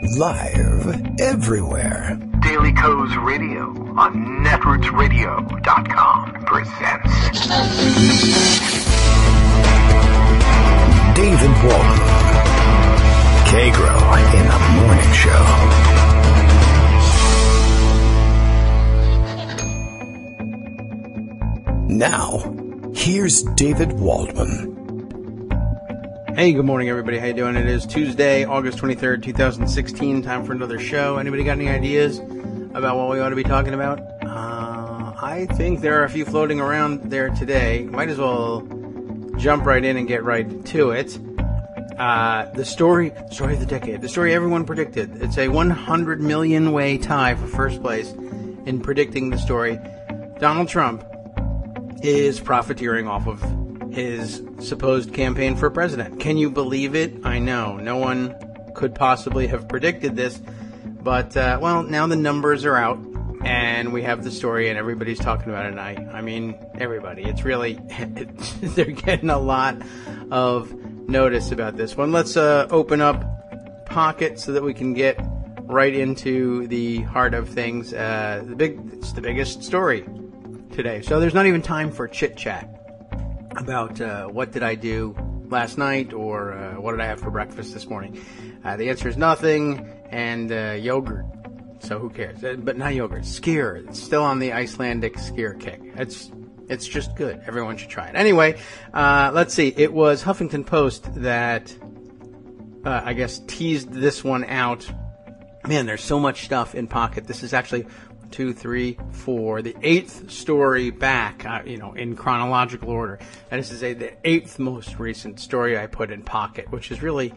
Live everywhere. Daily Co's Radio on netrootsradio.com presents David Walton. Kagro in the Morning Show. Now, here's David Waldman. Hey, good morning, everybody. How you doing? It is Tuesday, August 23rd, 2016. Time for another show. Anybody got any ideas about what we ought to be talking about? I think there are a few floating around there today. Might as well jump right in and get right to it. The story of the decade. The story everyone predicted. It's a 100 million way tie for first place in predicting the story. Donald Trump is profiteering off of his supposed campaign for president. Can you believe it? I know. No one could possibly have predicted this. But, now the numbers are out, and we have the story, and everybody's talking about it. And I mean, everybody. It's really, they're getting a lot of notice about this one. Let's open up Pocket so that we can get right into the heart of things. It's the biggest story today. So there's not even time for chit-chat about what did I do last night or what did I have for breakfast this morning. The answer is nothing, and yogurt. So who cares? But not yogurt. Skyr. It's still on the Icelandic Skyr kick. It's just good. Everyone should try it. Anyway, let's see. It was Huffington Post that I guess teased this one out. Man, there's so much stuff in Pocket. This is actually 2, 3, 4, the 8th story back, in chronological order. That is to say, the 8th most recent story I put in Pocket, which is really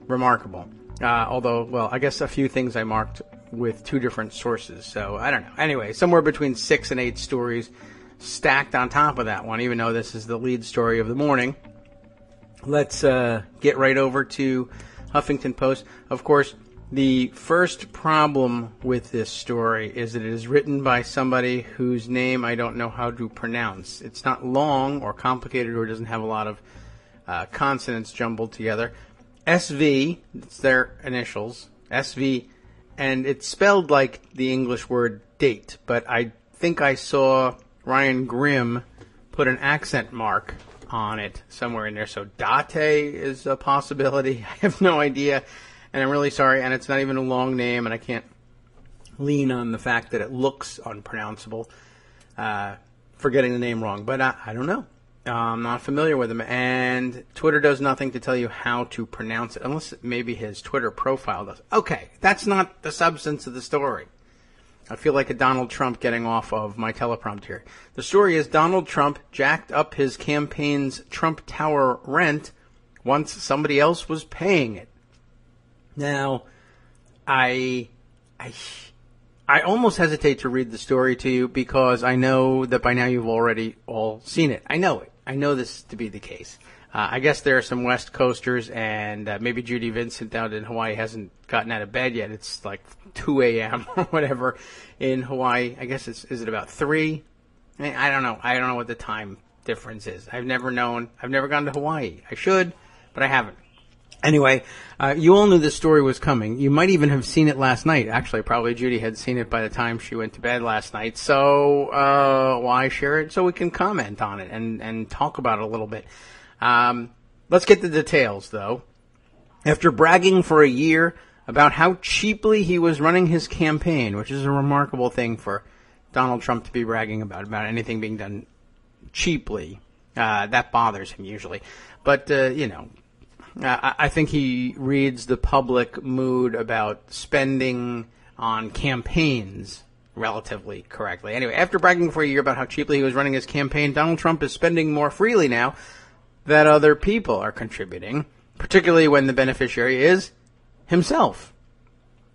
remarkable. Although, I guess a few things I marked with 2 different sources, so I don't know. Anyway, somewhere between 6 and 8 stories stacked on top of that one, even though this is the lead story of the morning. Let's get right over to Huffington Post. Of course, the first problem with this story is that it is written by somebody whose name I don't know how to pronounce. It's not long or complicated or doesn't have a lot of consonants jumbled together. SV, it's their initials, SV, and it's spelled like the English word date, but I think I saw Ryan Grimm put an accent mark on it somewhere in there, so date is a possibility. I have no idea. And I'm really sorry, and it's not even a long name, and I can't lean on the fact that it looks unpronounceable for getting the name wrong. But I don't know. I'm not familiar with him, and Twitter does nothing to tell you how to pronounce it, unless maybe his Twitter profile does. Okay, that's not the substance of the story. I feel like a Donald Trump getting off of my teleprompter here. The story is Donald Trump jacked up his campaign's Trump Tower rent once somebody else was paying it. Now, I almost hesitate to read the story to you because I know that by now you've already all seen it. I know it. I know this to be the case. I guess there are some West Coasters, and maybe Judy Vincent down in Hawaii hasn't gotten out of bed yet. It's like 2 a.m. or whatever in Hawaii. I guess is it about 3? I don't know. I don't know what the time difference is. I've never known. I've never gone to Hawaii. I should, but I haven't. Anyway, you all knew this story was coming. You might even have seen it last night. Actually, probably Judy had seen it by the time she went to bed last night. So why share it? So we can comment on it and talk about it a little bit. Let's get the details, though. After bragging for a year about how cheaply he was running his campaign, which is a remarkable thing for Donald Trump to be bragging about anything being done cheaply, that bothers him usually. But, I think he reads the public mood about spending on campaigns relatively correctly. Anyway, after bragging for a year about how cheaply he was running his campaign, Donald Trump is spending more freely now that other people are contributing, particularly when the beneficiary is himself.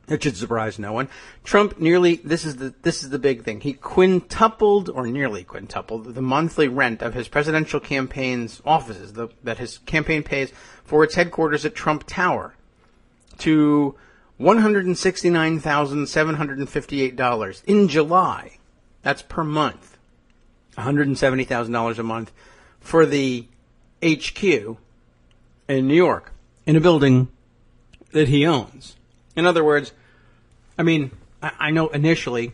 It should surprise no one. Trump this is the big thing. He quintupled or nearly quintupled the monthly rent of his presidential campaign's offices that his campaign pays for its headquarters at Trump Tower to $169,758 in July. That's per month. $170,000 a month for the HQ in New York in a building that he owns. In other words, I mean, I know initially,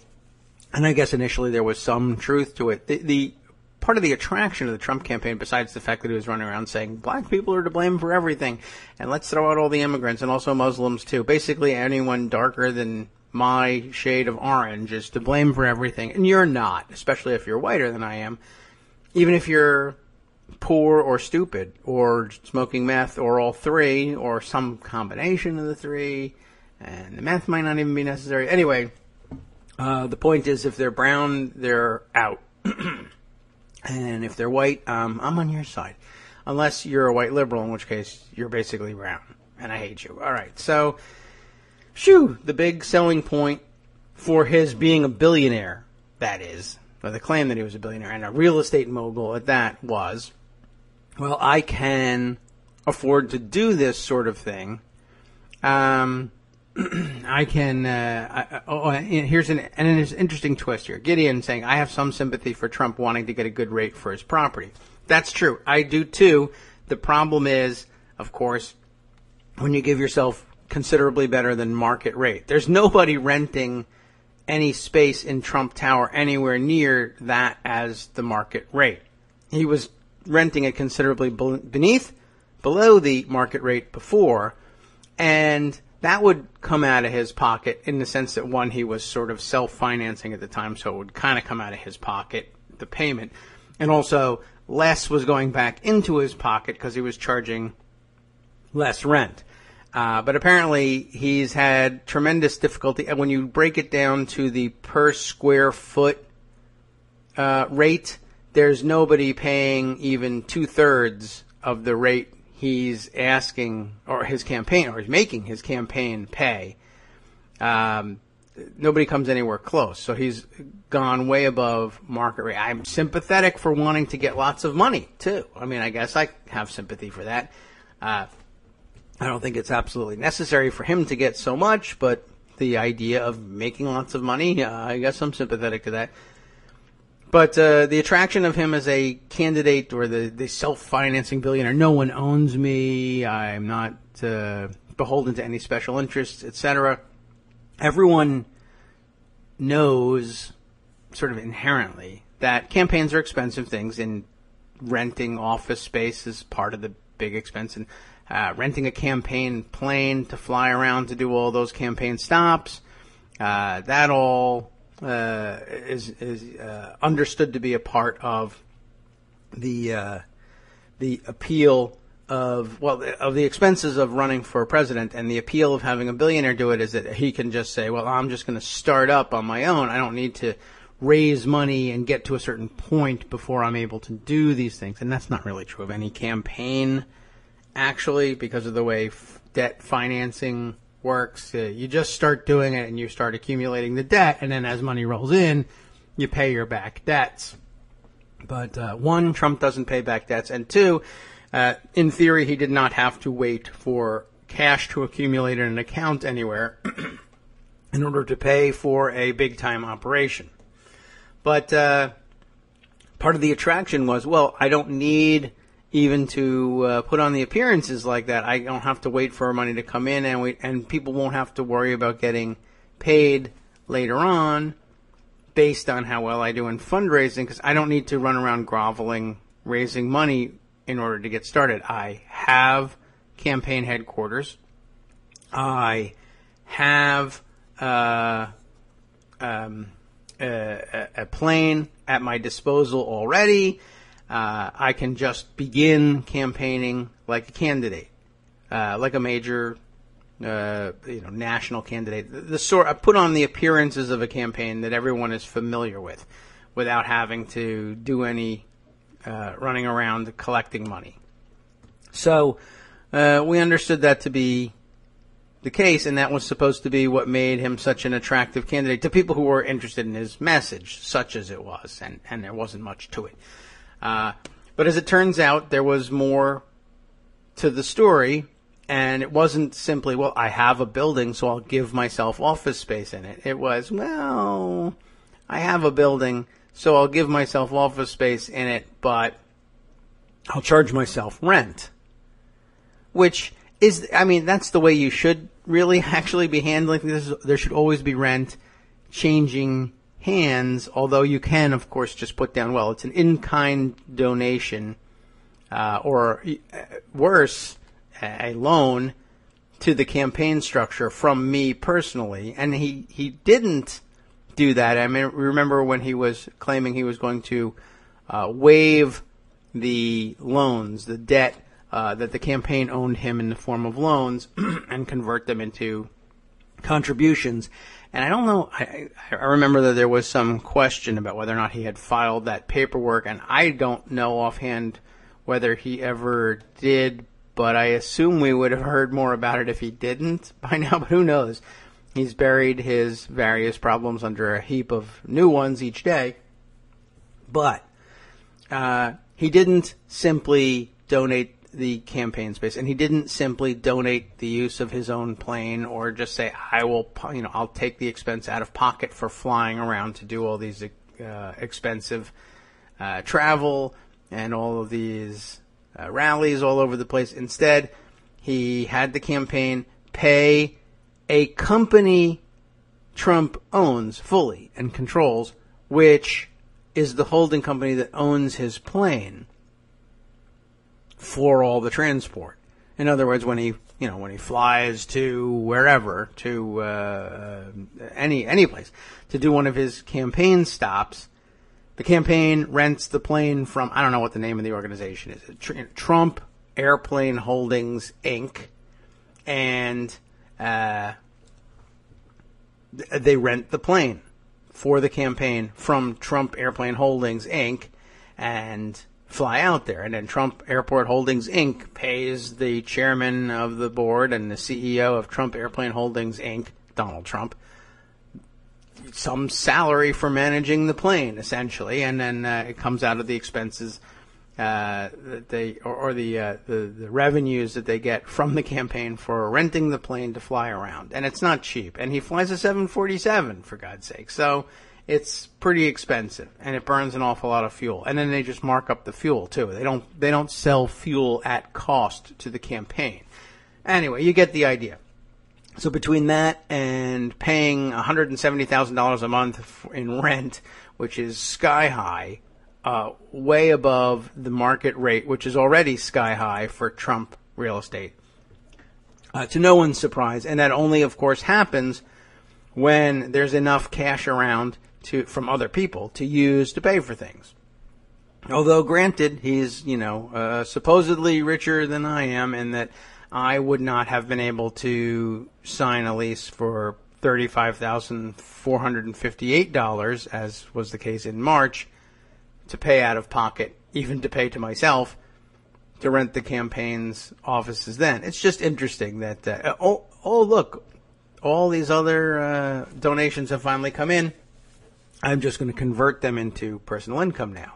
and I guess initially there was some truth to it. The part of the attraction of the Trump campaign, besides the fact that he was running around saying black people are to blame for everything, and let's throw out all the immigrants and also Muslims too. Basically, anyone darker than my shade of orange is to blame for everything, and you're not, especially if you're whiter than I am. Even if you're poor or stupid or smoking meth or all three or some combination of the three, and the meth might not even be necessary. Anyway, the point is, if they're brown, they're out. And if they're white, I'm on your side. Unless you're a white liberal, in which case you're basically brown. And I hate you. All right, so, the big selling point for his being a billionaire, that is, or the claim that he was a billionaire and a real estate mogul at that was, well, I can afford to do this sort of thing. I can, here's an interesting twist here. Gideon saying, I have some sympathy for Trump wanting to get a good rate for his property. That's true. I do too. The problem is, of course, when you give yourself considerably better than market rate. There's nobody renting any space in Trump Tower anywhere near that as the market rate. He was renting it considerably below the market rate before, and that would come out of his pocket in the sense that, one, he was sort of self-financing at the time, so it would kind of come out of his pocket, the payment. And also, less was going back into his pocket because he was charging less rent. But apparently, he's had tremendous difficulty. And when you break it down to the per square foot rate, there's nobody paying even 2/3 of the rate he's asking, or his campaign, or he's making his campaign pay. Nobody comes anywhere close. So he's gone way above market rate. I'm sympathetic for wanting to get lots of money, too. I mean, I guess I have sympathy for that. I don't think it's absolutely necessary for him to get so much, but the idea of making lots of money, I guess I'm sympathetic to that. But the attraction of him as a candidate, or the self-financing billionaire, no one owns me, I'm not beholden to any special interests, etc. Everyone knows, sort of inherently, that campaigns are expensive things, and renting office space is part of the big expense, and renting a campaign plane to fly around to do all those campaign stops, that all is understood to be a part of the appeal of the expenses of running for president, and the appeal of having a billionaire do it is that he can just say, well, I'm just going to start up on my own. I don't need to raise money and get to a certain point before I'm able to do these things. And that's not really true of any campaign, actually, because of the way debt financing works. You just start doing it and you start accumulating the debt, and then as money rolls in, you pay your back debts. But one, Trump doesn't pay back debts, and two, in theory, he did not have to wait for cash to accumulate in an account anywhere in order to pay for a big-time operation. But part of the attraction was, well, I don't need even to put on the appearances like that. I don't have to wait for money to come in, and people won't have to worry about getting paid later on based on how well I do in fundraising, because I don't need to run around groveling, raising money in order to get started. I have campaign headquarters. I have a plane at my disposal already. I can just begin campaigning like a candidate, like a major, national candidate. I put on the appearances of a campaign that everyone is familiar with, without having to do any running around collecting money. So we understood that to be the case, and that was supposed to be what made him such an attractive candidate to people who were interested in his message, such as it was, and there wasn't much to it. But as it turns out, there was more to the story, and it wasn't simply, well, I have a building, so I'll give myself office space in it. It was, well, I have a building, so I'll give myself office space in it, but I'll charge myself rent. Which, that's the way you should really actually be handling this. There should always be rent changing hands, although you can, of course, just put down, well, it's an in-kind donation, or worse, a loan to the campaign structure from me personally. And he didn't do that. I mean, remember when he was claiming he was going to waive the loans, the debt that the campaign owned him in the form of loans and convert them into contributions. And I don't know, I remember that there was some question about whether or not he had filed that paperwork, and I don't know offhand whether he ever did, but I assume we would have heard more about it if he didn't by now, but who knows. He's buried his various problems under a heap of new ones each day. But he didn't simply donate the campaign space, and he didn't simply donate the use of his own plane or just say, I'll take the expense out of pocket for flying around to do all these expensive travel and all of these rallies all over the place. Instead, he had the campaign pay a company Trump owns fully and controls, which is the holding company that owns his plane, for all the transport. In other words, when he flies to wherever, to any place, to do one of his campaign stops, the campaign rents the plane from, I don't know what the name of the organization is, Trump Airplane Holdings, Inc., and they rent the plane for the campaign from Trump Airplane Holdings, Inc., and fly out there. And then Trump Airport Holdings, Inc. pays the chairman of the board and the CEO of Trump Airplane Holdings, Inc., Donald Trump, some salary for managing the plane, essentially. And then it comes out of the expenses that they, or the revenues that they get from the campaign for renting the plane to fly around. And it's not cheap. And he flies a 747, for God's sake. So it's pretty expensive, and it burns an awful lot of fuel. And then they just mark up the fuel too. They don't sell fuel at cost to the campaign. Anyway, you get the idea. So between that and paying $170,000 a month in rent, which is sky high, way above the market rate, which is already sky high for Trump real estate, to no one's surprise, and that only, of course, happens when there's enough cash around from other people to use to pay for things. Although, granted, he's, supposedly richer than I am, in that I would not have been able to sign a lease for $35,458, as was the case in March, to pay out of pocket, even to pay to myself, to rent the campaign's offices then. It's just interesting that, look, all these other donations have finally come in. I'm just going to convert them into personal income now.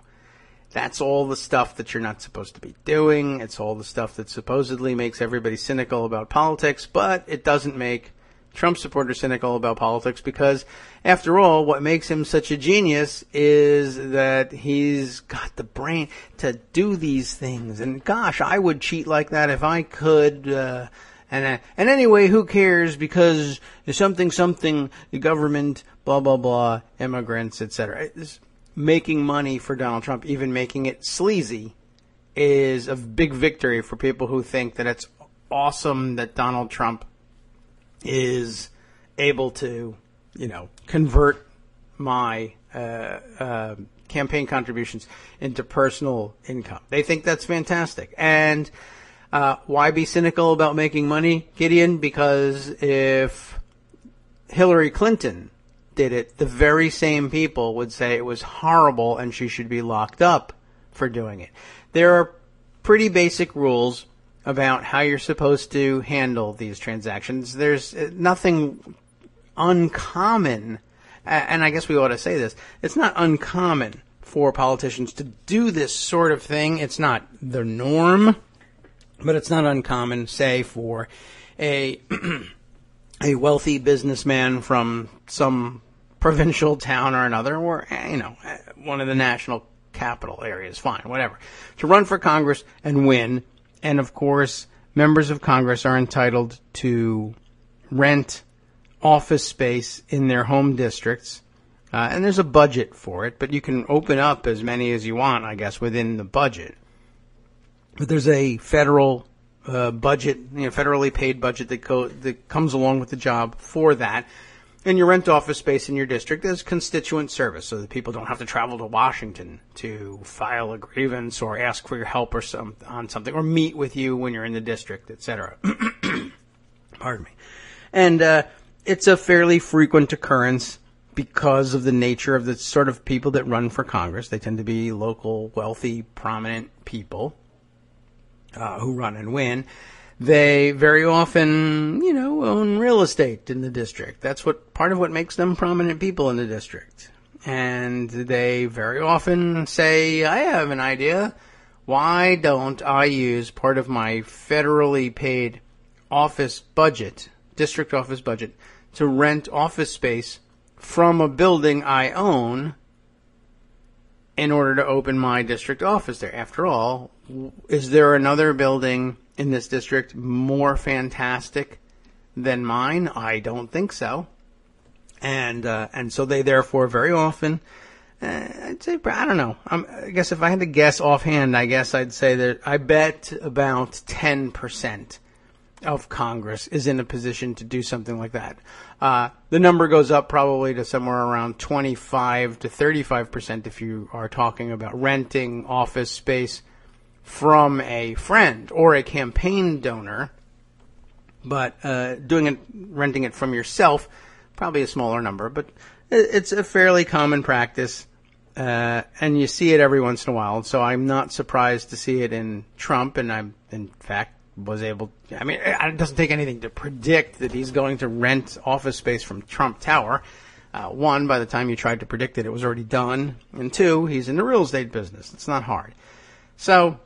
That's all the stuff that you're not supposed to be doing. It's all the stuff that supposedly makes everybody cynical about politics, but it doesn't make Trump supporters cynical about politics, because, after all, what makes him such a genius is that he's got the brain to do these things. And gosh, I would cheat like that if I could. And anyway, who cares? Because there's something, the government, blah, blah, blah, immigrants, etc. Making money for Donald Trump, even making it sleazy, is a big victory for people who think that it's awesome that Donald Trump is able to, convert my campaign contributions into personal income. They think that's fantastic. And why be cynical about making money, Gideon? Because if Hillary Clinton did it, the very same people would say it was horrible and she should be locked up for doing it. There are pretty basic rules about how you're supposed to handle these transactions. There's nothing uncommon, and I guess we ought to say this, it's not uncommon for politicians to do this sort of thing. It's not the norm, but it's not uncommon, say, for a wealthy businessman from some provincial town or another, or, one of the national capital areas, fine, whatever, to run for Congress and win, and of course members of Congress are entitled to rent office space in their home districts. And there's a budget for it, but you can open up as many as you want, I guess, within the budget. But there's a federal budget, federally paid budget that comes along with the job for that. And you rent office space in your district as constituent service, so that people don't have to travel to Washington to file a grievance or ask for your help on something, or meet with you when you're in the district, etc. Pardon me. And it's a fairly frequent occurrence because of the nature of the sort of people that run for Congress. They tend to be local, wealthy, prominent people who run and win. They very often, own real estate in the district. That's part of what makes them prominent people in the district. And they very often say, I have an idea. Why don't I use part of my federally paid office budget, district office budget, to rent office space from a building I own in order to open my district office there? After all, is there another building in this district more fantastic than mine? I don't think so. And so they therefore very often, I'd say, I don't know. I guess if I had to guess offhand, I guess I'd say that I bet about 10% of Congress is in a position to do something like that. The number goes up probably to somewhere around 25 to 35% if you are talking about renting office space from a friend or a campaign donor. But renting it from yourself, probably a smaller number. But it's a fairly common practice, and you see it every once in a while. So I'm not surprised to see it in Trump, and I'm, in fact, it doesn't take anything to predict that he's going to rent office space from Trump Tower. One, by the time you tried to predict it, it was already done. And two, he's in the real estate business. It's not hard. So,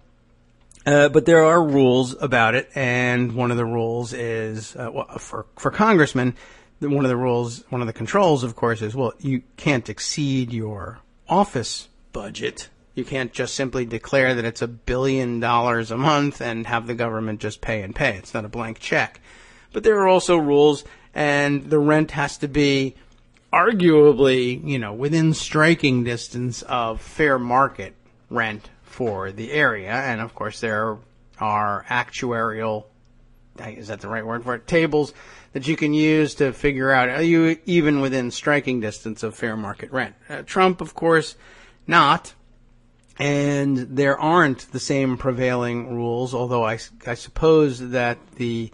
but there are rules about it, and one of the rules is, for congressmen, one of the controls, of course, is, you can't exceed your office budget. You can't just simply declare that it's $1 billion a month and have the government just pay and pay. It's not a blank check. But there are also rules, and the rent has to be arguably, within striking distance of fair market rent for the area. And of course, there are actuarial, is that the right word for it, tables that you can use to figure out, are you even within striking distance of fair market rent? Trump, of course, not. And there aren't the same prevailing rules, although I suppose that the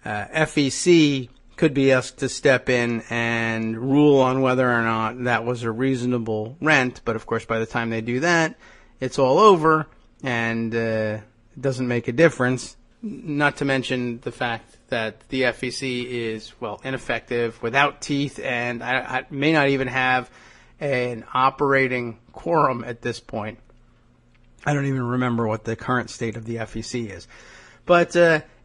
FEC could be asked to step in and rule on whether or not that was a reasonable rent. But, of course, by the time they do that, it's all over, and it doesn't make a difference, not to mention the fact that the FEC is, ineffective, without teeth, and I may not even have an operating quorum at this point. I don't even remember what the current state of the FEC is. But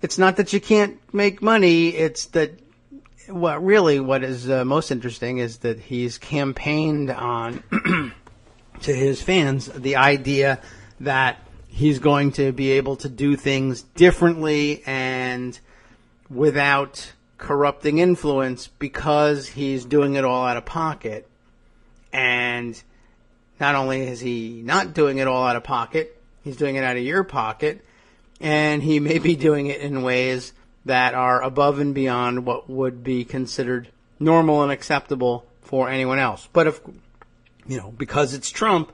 it's not that you can't make money. It's that what is most interesting is that he's campaigned on to his fans the idea that he's going to be able to do things differently and without corrupting influence because he's doing it all out of pocket. And not only is he not doing it all out of pocket, he's doing it out of your pocket, and he may be doing it in ways that are above and beyond what would be considered normal and acceptable for anyone else. But because it's Trump,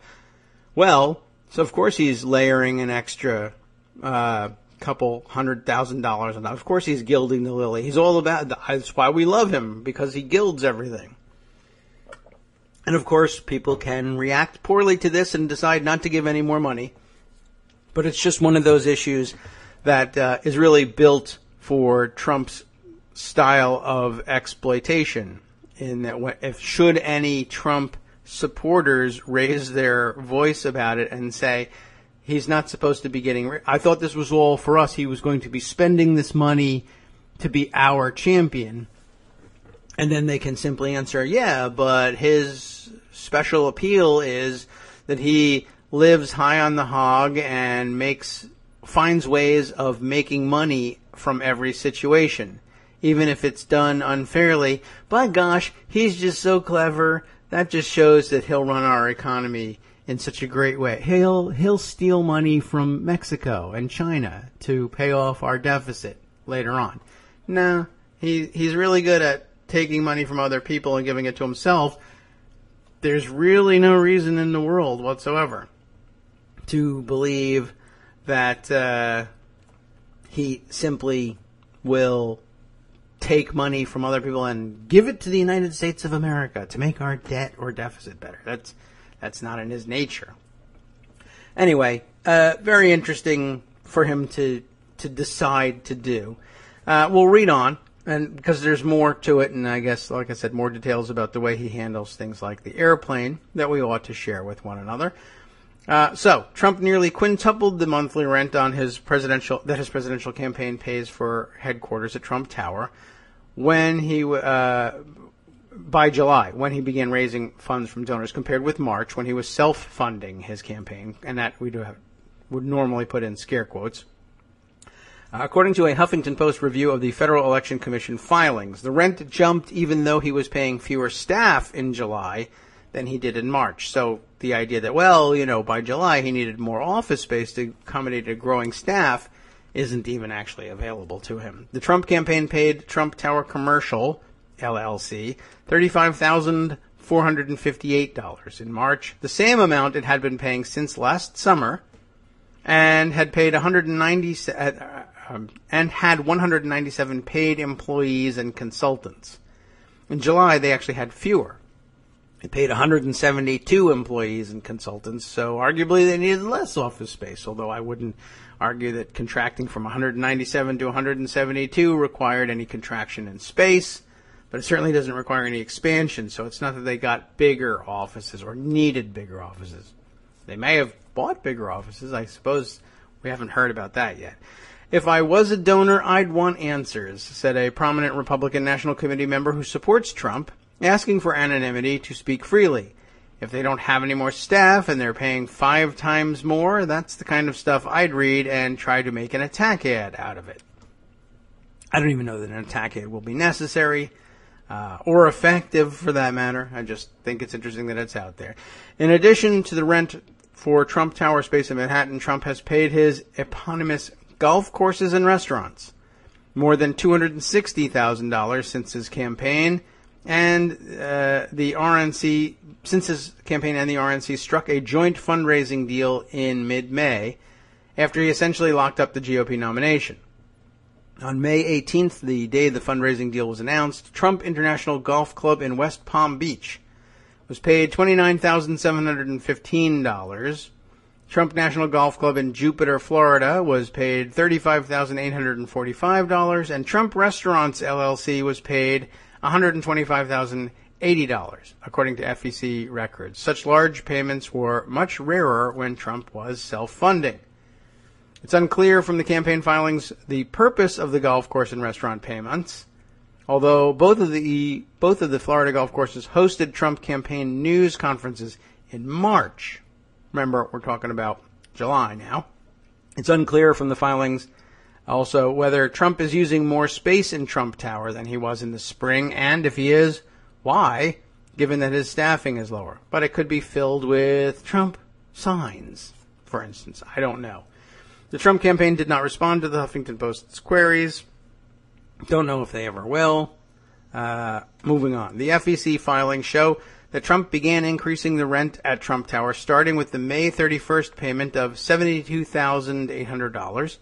so of course he's layering an extra couple $100,000 on that. Of course he's gilding the lily. He's all about that. That's why we love him, because he gilds everything. And, of course, people can react poorly to this and decide not to give any more money. But it's just one of those issues that is really built for Trump's style of exploitation. In that, should any Trump supporters raise their voice about it and say, he's not supposed to be getting I thought this was all for us. He was going to be spending this money to be our champion. And then they can simply answer, yeah, but his special appeal is that he lives high on the hog and makes finds ways of making money from every situation, even if it's done unfairly. By gosh, he's just so clever. That just shows that he'll run our economy in such a great way. He'll steal money from Mexico and China to pay off our deficit later on. No, he's really good at taking money from other people and giving it to himself. There's really no reason in the world whatsoever to believe that he simply will take money from other people and give it to the United States of America to make our debt or deficit better. That's not in his nature. Anyway, very interesting for him to decide to do. We'll read on, and because there's more to it, and I guess, like I said, more details about the way he handles things like the airplane that we ought to share with one another. So Trump nearly quintupled the monthly rent on his presidential campaign pays for headquarters at Trump Tower when he by July, when he began raising funds from donors, compared with March, when he was self-funding his campaign, and that would normally put in scare quotes. According to a Huffington Post review of the Federal Election Commission filings, the rent jumped even though he was paying fewer staff in July than he did in March. So the idea that, by July he needed more office space to accommodate a growing staff isn't even actually available to him. The Trump campaign paid Trump Tower Commercial, LLC, $35,458 in March, the same amount it had been paying since last summer, and had paid 197 paid employees and consultants. In July, they actually had fewer. They paid 172 employees and consultants, so arguably they needed less office space, although I wouldn't argue that contracting from 197 to 172 required any contraction in space, but it certainly doesn't require any expansion, so it's not that they got bigger offices or needed bigger offices. They may have bought bigger offices. I suppose we haven't heard about that yet. If I was a donor, I'd want answers, said a prominent Republican National Committee member who supports Trump, asking for anonymity to speak freely. If they don't have any more staff and they're paying 5 times more, that's the kind of stuff I'd read and try to make an attack ad out of it. I don't even know that an attack ad will be necessary or effective for that matter. I just think it's interesting that it's out there. In addition to the rent for Trump Tower space in Manhattan, Trump has paid his eponymous golf courses and restaurants more than $260,000 since his campaign. And the RNC struck a joint fundraising deal in mid-May after he essentially locked up the GOP nomination. On May 18th, the day the fundraising deal was announced, Trump International Golf Club in West Palm Beach was paid $29,715. Trump National Golf Club in Jupiter, Florida was paid $35,845, and Trump Restaurants LLC was paid $125,080, according to FEC records. Such large payments were much rarer when Trump was self-funding. It's unclear from the campaign filings the purpose of the golf course and restaurant payments, although both of the Florida golf courses hosted Trump campaign news conferences in March. Remember, we're talking about July now. It's unclear from the filings also whether Trump is using more space in Trump Tower than he was in the spring, and if he is, why, given that his staffing is lower. But it could be filled with Trump signs, for instance. I don't know. The Trump campaign did not respond to the Huffington Post's queries. Don't know if they ever will. Moving on. The FEC filings show that Trump began increasing the rent at Trump Tower, starting with the May 31st payment of $72,800.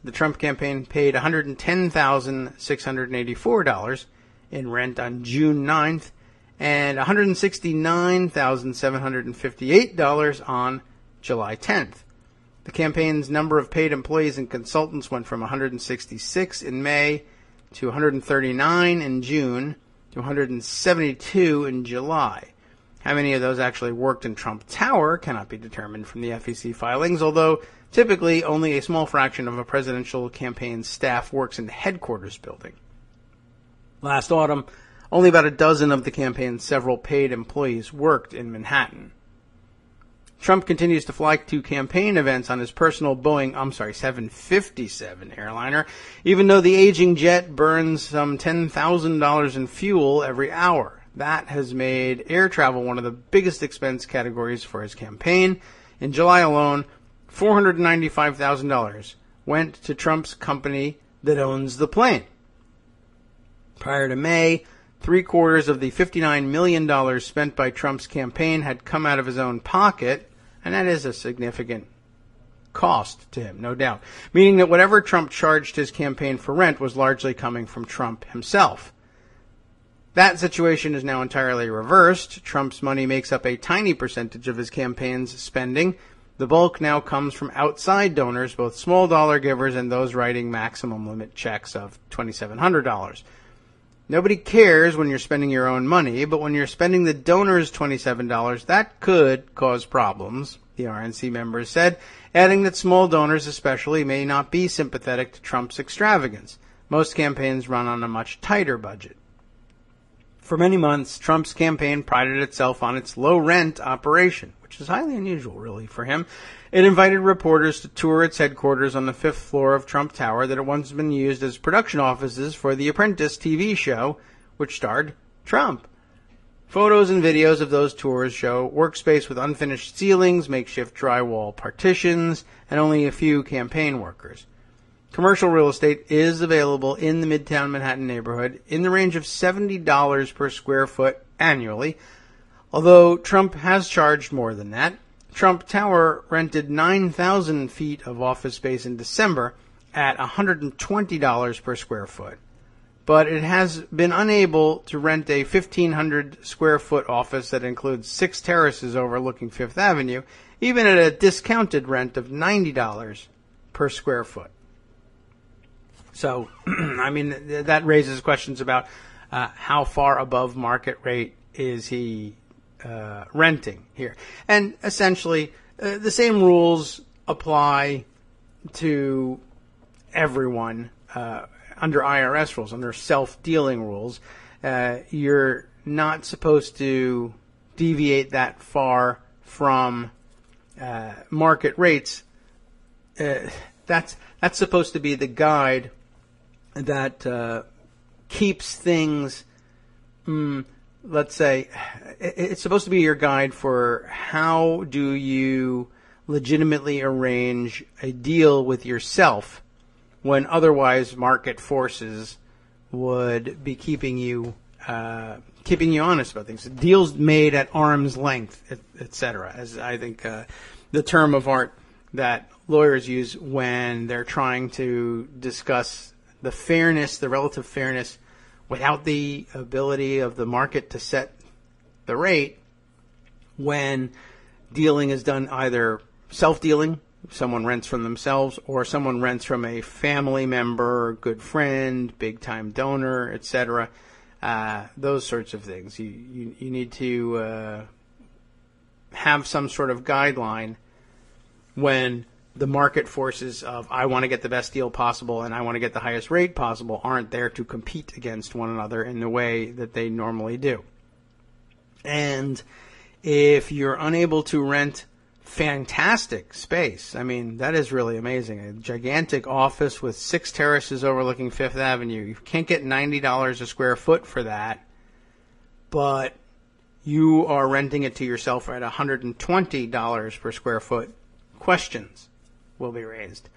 The Trump campaign paid $110,684 in rent on June 9th and $169,758 on July 10th. The campaign's number of paid employees and consultants went from 166 in May to 139 in June to 172 in July. How many of those actually worked in Trump Tower cannot be determined from the FEC filings, although typically only a small fraction of a presidential campaign staff works in the headquarters building. Last autumn, only about a dozen of the campaign's several paid employees worked in Manhattan. Trump continues to fly to campaign events on his personal Boeing 757 airliner, even though the aging jet burns some $10,000 in fuel every hour. That has made air travel one of the biggest expense categories for his campaign. In July alone, $495,000 went to Trump's company that owns the plane. Prior to May, 3/4 of the $59 million spent by Trump's campaign had come out of his own pocket, and that is a significant cost to him, no doubt, meaning that whatever Trump charged his campaign for rent was largely coming from Trump himself. That situation is now entirely reversed. Trump's money makes up a tiny percentage of his campaign's spending. The bulk now comes from outside donors, both small dollar givers and those writing maximum limit checks of $2,700. Nobody cares when you're spending your own money, but when you're spending the donor's $27, that could cause problems, the RNC members said, adding that small donors especially may not be sympathetic to Trump's extravagance. Most campaigns run on a much tighter budget. For many months, Trump's campaign prided itself on its low-rent operation, which is highly unusual, really, for him. It invited reporters to tour its headquarters on the 5th floor of Trump Tower that had once been used as production offices for The Apprentice TV show, which starred Trump. Photos and videos of those tours show workspace with unfinished ceilings, makeshift drywall partitions, and only a few campaign workers. Commercial real estate is available in the Midtown Manhattan neighborhood in the range of $70 per square foot annually, although Trump has charged more than that. Trump Tower rented 9,000 feet of office space in December at $120 per square foot, but it has been unable to rent a 1,500 square foot office that includes 6 terraces overlooking Fifth Avenue, even at a discounted rent of $90 per square foot. So, I mean, that raises questions about how far above market rate is he renting here. And essentially, the same rules apply to everyone under IRS rules, under self-dealing rules. You're not supposed to deviate that far from market rates. That's supposed to be the guide that keeps things, let's say, it's supposed to be your guide for how do you legitimately arrange a deal with yourself when otherwise market forces would be keeping you honest about things. Deals made at arm's length, etc., as I think the term of art that lawyers use when they're trying to discuss the fairness, the relative fairness, without the ability of the market to set the rate, when dealing is done either self-dealing, someone rents from themselves, or someone rents from a family member, good friend, big-time donor, etc. Those sorts of things. You need to have some sort of guideline when the market forces of I want to get the best deal possible and I want to get the highest rate possible aren't there to compete against one another in the way that they normally do. And if you're unable to rent fantastic space, I mean, that is really amazing. A gigantic office with 6 terraces overlooking Fifth Avenue. You can't get $90 a square foot for that, but you are renting it to yourself at $120 per square foot. Questions will be raised.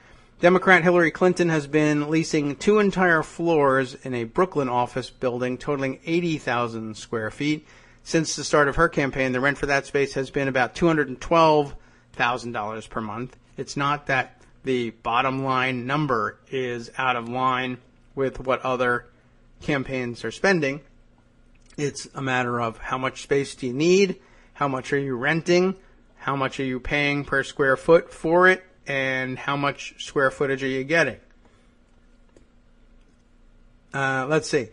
Democrat Hillary Clinton has been leasing 2 entire floors in a Brooklyn office building totaling 80,000 square feet. Since the start of her campaign, the rent for that space has been about $212,000 per month. It's not that the bottom line number is out of line with what other campaigns are spending. It's a matter of how much space do you need, how much are you renting, how much are you paying per square foot for it, and how much square footage are you getting? Let's see.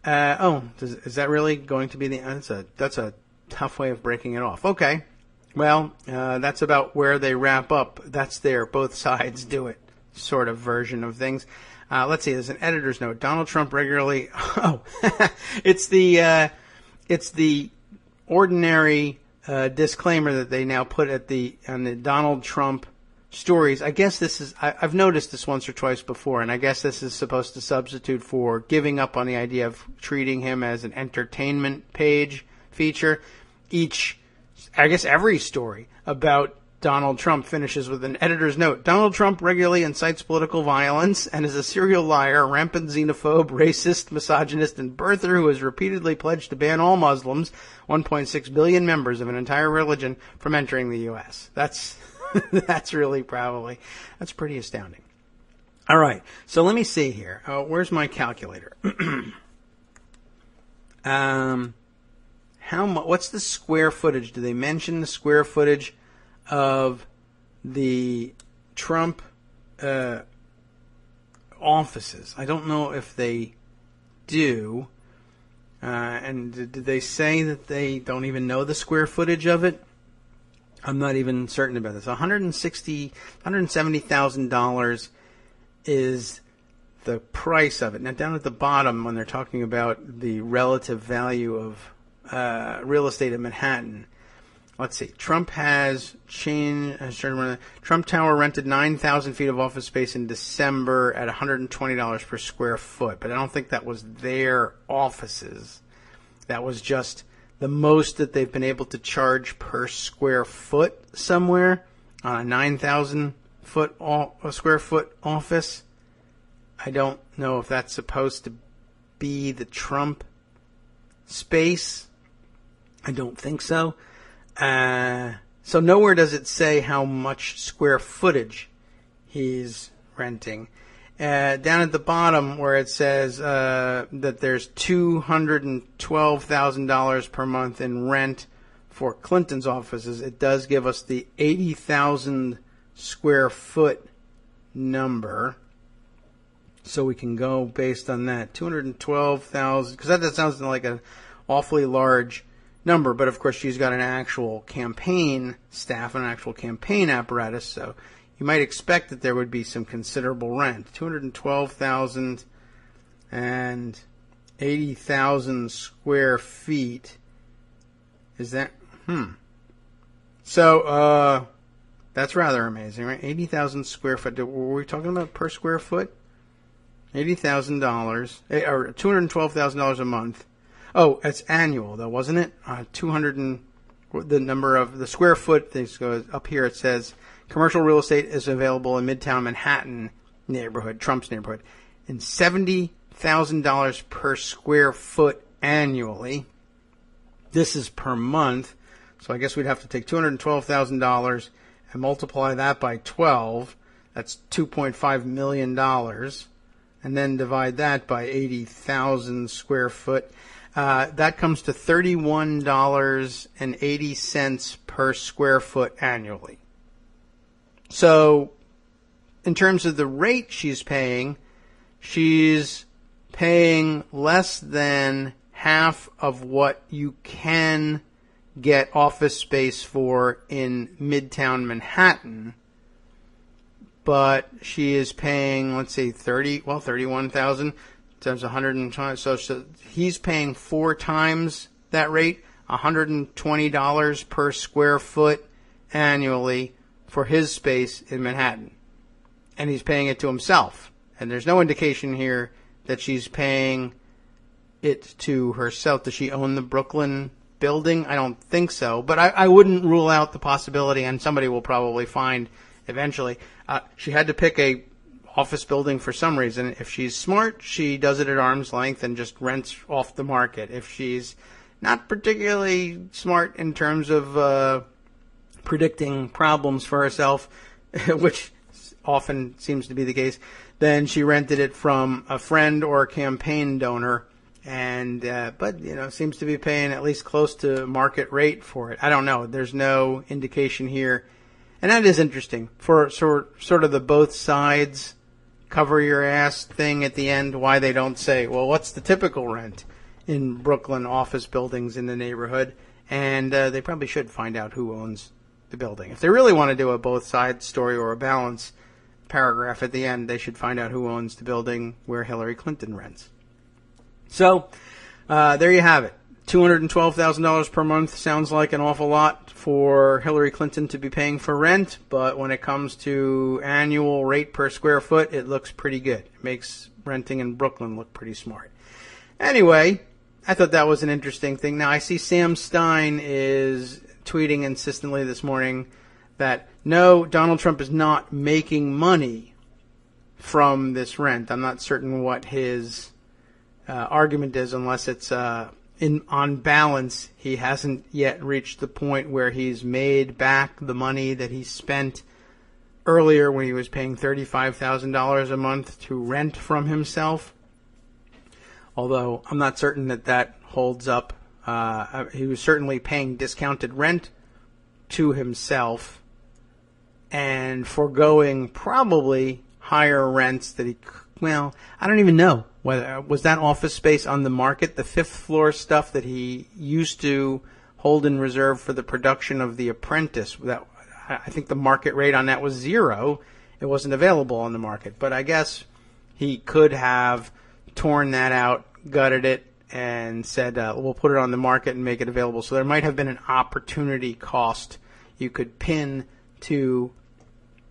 Is that really going to be the... That's a tough way of breaking it off. Okay. Well, that's about where they wrap up. That's their both sides do it sort of version of things. Let's see. There's an editor's note. Donald Trump regularly... it's the ordinary disclaimer that they now put on the Donald Trump stories. I guess I've noticed this once or twice before, and I guess this is supposed to substitute for giving up on the idea of treating him as an entertainment page feature. Every story about Donald Trump finishes with an editor's note. Donald Trump regularly incites political violence and is a serial liar, rampant xenophobe, racist, misogynist, and birther who has repeatedly pledged to ban all Muslims, 1.6 billion members of an entire religion, from entering the U.S. That's really that's pretty astounding. All right, so let me see here. Where's my calculator? What's the square footage? Do they mention the square footage of the Trump offices? I don't know if they do. And did they say that they don't even know the square footage of it? I'm not even certain about this. $170,000 is the price of it. Now, down at the bottom, when they're talking about the relative value of real estate in Manhattan, let's see. Trump Trump Tower rented 9,000 feet of office space in December at $120 per square foot. But I don't think that was their offices. That was just the most that they've been able to charge per square foot somewhere on a 9,000 square foot office. I don't know if that's supposed to be the Trump space. I don't think so. So nowhere does it say how much square footage he's renting. Down at the bottom where it says that there's $212,000 per month in rent for Clinton's offices, it does give us the 80,000 square foot number. So we can go based on that. 212,000, because that sounds like an awfully large number, but of course she's got an actual campaign staff and an actual campaign apparatus, so you might expect that there would be some considerable rent. 212,000 and 80,000 square feet. Is that, So, that's rather amazing, right? 80,000 square foot. Were we talking about per square foot? $80,000, or $212,000 a month. Oh, it's annual though, wasn't it? The number of the square foot. This goes up here. It says commercial real estate is available in Midtown Manhattan neighborhood, Trump's neighborhood, and $70,000 per square foot annually. This is per month, so I guess we'd have to take $212,000 and multiply that by 12. That's $2.5 million, and then divide that by 80,000 square foot. That comes to $31.80 per square foot annually. So, in terms of the rate she's paying less than half of what you can get office space for in Midtown Manhattan. But she is paying, let's say, 31,000 times 120. So he's paying 4 times that rate, $120 per square foot annually for his space in Manhattan. And he's paying it to himself. And there's no indication here that she's paying it to herself. Does she own the Brooklyn building? I don't think so. But I wouldn't rule out the possibility, and somebody will probably find eventually. She had to pick a office building for some reason. If she's smart, she does it at arm's length and just rents off the market. If she's not particularly smart in terms of predicting problems for herself, which often seems to be the case, then she rented it from a friend or a campaign donor, and but seems to be paying at least close to market rate for it. I don't know. There's no indication here. And that is interesting for sort of the both sides cover your ass thing at the end, why they don't say, well, what's the typical rent in Brooklyn office buildings in the neighborhood? And they probably should find out who owns the building. If they really want to do a both sides story or a balance paragraph at the end, they should find out who owns the building where Hillary Clinton rents. So there you have it. $212,000 per month sounds like an awful lot for Hillary Clinton to be paying for rent, but when it comes to annual rate per square foot, it looks pretty good. It makes renting in Brooklyn look pretty smart. Anyway, I thought that was an interesting thing. Now, I see Sam Stein is tweeting insistently this morning that no, Donald Trump is not making money from this rent. I'm not certain what his argument is, unless it's on balance, he hasn't yet reached the point where he's made back the money that he spent earlier when he was paying $35,000 a month to rent from himself. Although I'm not certain that holds up. He was certainly paying discounted rent to himself and foregoing probably higher rents that well, I don't even know whether was that office space on the market, the fifth floor stuff that he used to hold in reserve for the production of The Apprentice. That I think the market rate on that was $0. It wasn't available on the market, but I guess he could have torn that out, gutted it, and said, we'll put it on the market and make it available. So there might have been an opportunity cost you could pin to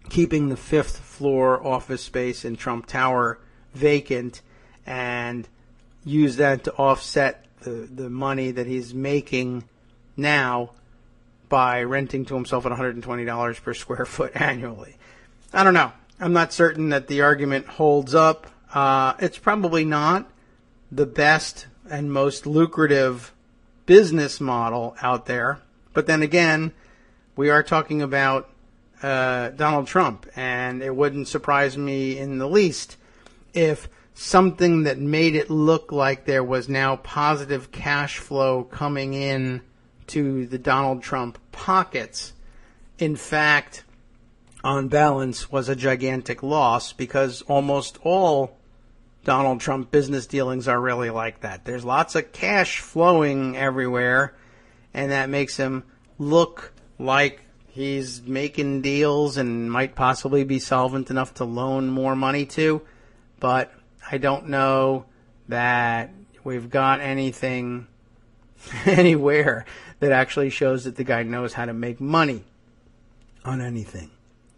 keeping the fifth floor office space in Trump Tower vacant and use that to offset the money that he's making now by renting to himself at $120 per square foot annually. I don't know. I'm not certain that the argument holds up. It's probably not the best and most lucrative business model out there. But then again, we are talking about Donald Trump, and it wouldn't surprise me in the least if something that made it look like there was now positive cash flow coming in to the Donald Trump pockets, in fact, on balance, was a gigantic loss, because almost all Donald Trump business dealings are really like that. There's lots of cash flowing everywhere, and that makes him look like he's making deals and might possibly be solvent enough to loan more money to. But I don't know that we've got anything anywhere that actually shows that the guy knows how to make money on anything.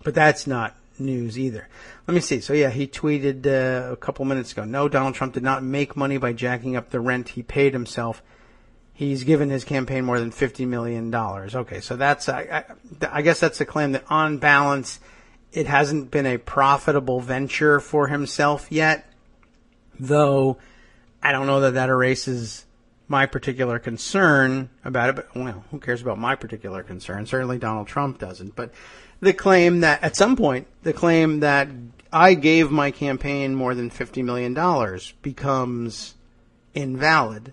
But that's not news either. Let me see. So, yeah, he tweeted a couple minutes ago, no, Donald Trump did not make money by jacking up the rent he paid himself. He's given his campaign more than $50 million. Okay, so that's, I guess that's the claim that on balance, it hasn't been a profitable venture for himself yet, though I don't know that erases my particular concern about it. But, well, who cares about my particular concern? Certainly Donald Trump doesn't. But the claim that, at some point, the claim that I gave my campaign more than $50 million becomes invalid,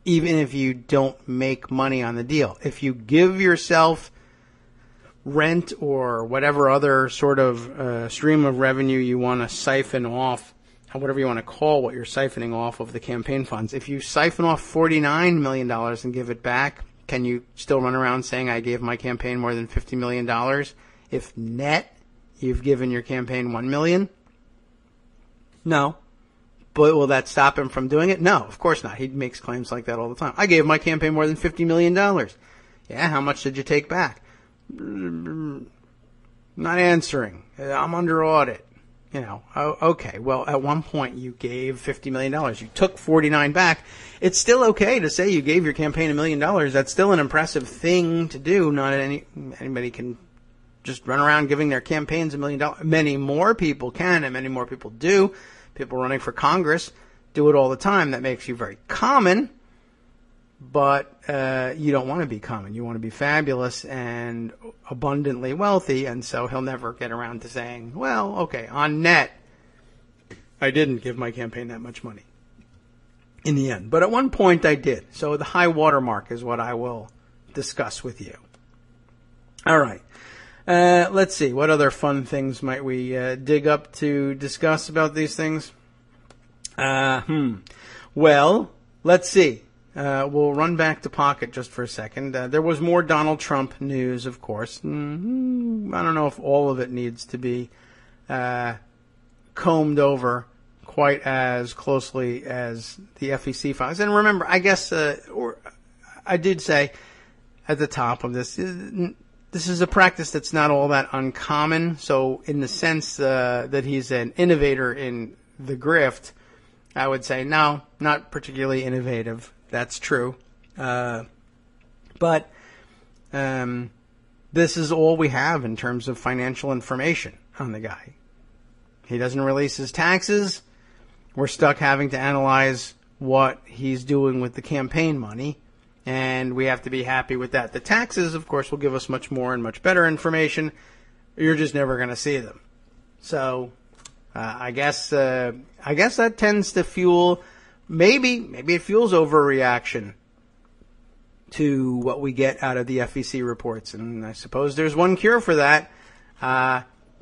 even if you don't make money on the deal. If you give yourself rent or whatever other sort of stream of revenue you want to siphon off, whatever you want to call what you're siphoning off of the campaign funds, if you siphon off $49 million and give it back, can you still run around saying I gave my campaign more than $50 million if net you've given your campaign $1 million? No. But will that stop him from doing it? No, of course not. He makes claims like that all the time. I gave my campaign more than $50 million. Yeah, how much did you take back? Not answering. I'm under audit. You know, okay, well, at one point you gave $50 million. You took 49 back. It's still okay to say you gave your campaign $1 million. That's still an impressive thing to do. Not anybody can just run around giving their campaigns $1 million. Many more people can, and many more people do. People running for Congress do it all the time. That makes you very common, but you don't want to be common. You want to be fabulous and abundantly wealthy, and so he'll never get around to saying, well, okay, on net, I didn't give my campaign that much money in the end. But at one point I did. So the high water mark is what I will discuss with you. All right. Let's see. What other fun things might we dig up to discuss about these things? Well, let's see. We'll run back to Pocket just for a second. There was more Donald Trump news, of course. I don't know if all of it needs to be combed over quite as closely as the FEC files. And remember, I guess, or I did say at the top of this, this is a practice that's not all that uncommon. So in the sense that he's an innovator in the grift, I would say no, not particularly innovative. That's true. But this is all we have in terms of financial information on the guy. He doesn't release his taxes. We're stuck having to analyze what he's doing with the campaign money, and we have to be happy with that. The taxes, of course, will give us much more and much better information. You're just never going to see them. So I guess that tends to fuel, maybe it fuels overreaction to what we get out of the FEC reports. And I suppose there's one cure for that.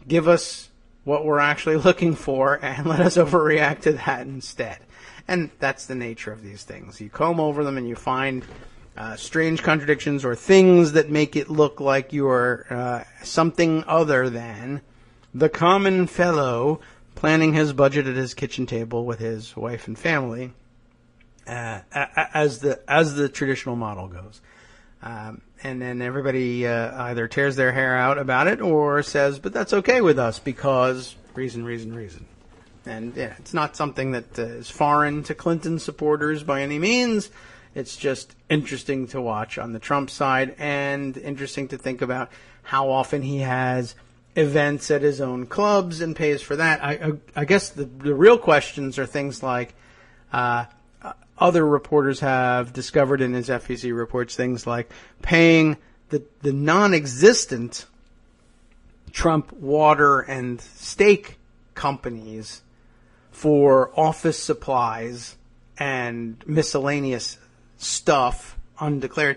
Give us what we're actually looking for and let us overreact to that instead. And that's the nature of these things. You comb over them and you find strange contradictions or things that make it look like you're something other than the common fellow planning his budget at his kitchen table with his wife and family, as the traditional model goes. And then everybody either tears their hair out about it or says, but that's okay with us because reason. And yeah, it's not something that is foreign to Clinton supporters by any means. It's just interesting to watch on the Trump side and interesting to think about how often he has events at his own clubs and pays for that. I guess the real questions are things like other reporters have discovered in his FEC reports, things like paying the non-existent Trump water and steak companies for office supplies and miscellaneous stuff, undeclared,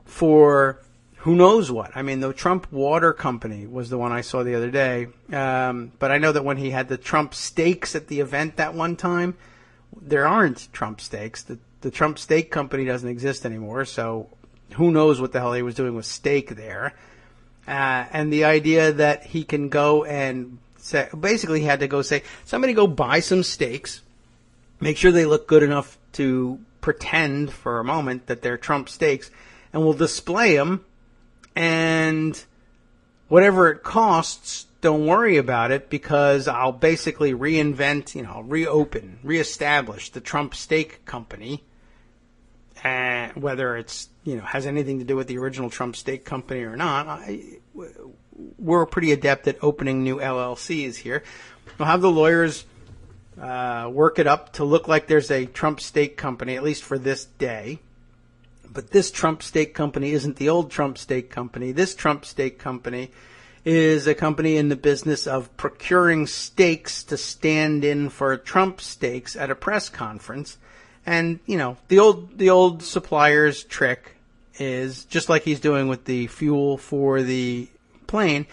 for who knows what. I mean, the Trump Water Company was the one I saw the other day. But I know that when he had the Trump steaks at the event that one time, there aren't Trump steaks. The Trump Steak Company doesn't exist anymore, so who knows what the hell he was doing with steak there. And the idea that he can go and say, basically he had to go say, somebody go buy some steaks, make sure they look good enough to pretend for a moment that they're Trump steaks, and we'll display them, and whatever it costs, don't worry about it, because I'll basically reinvent, reestablish the Trump Steak Company, whether it's, has anything to do with the original Trump Steak Company or not. We're pretty adept at opening new LLCs here. We'll have the lawyers work it up to look like there's a Trump Steak Company, at least for this day. But this Trump Steak Company isn't the old Trump Steak Company. This Trump Steak Company is a company in the business of procuring steaks to stand in for Trump steaks at a press conference. And, the old supplier's trick is, just like he's doing with the fuel for the plane,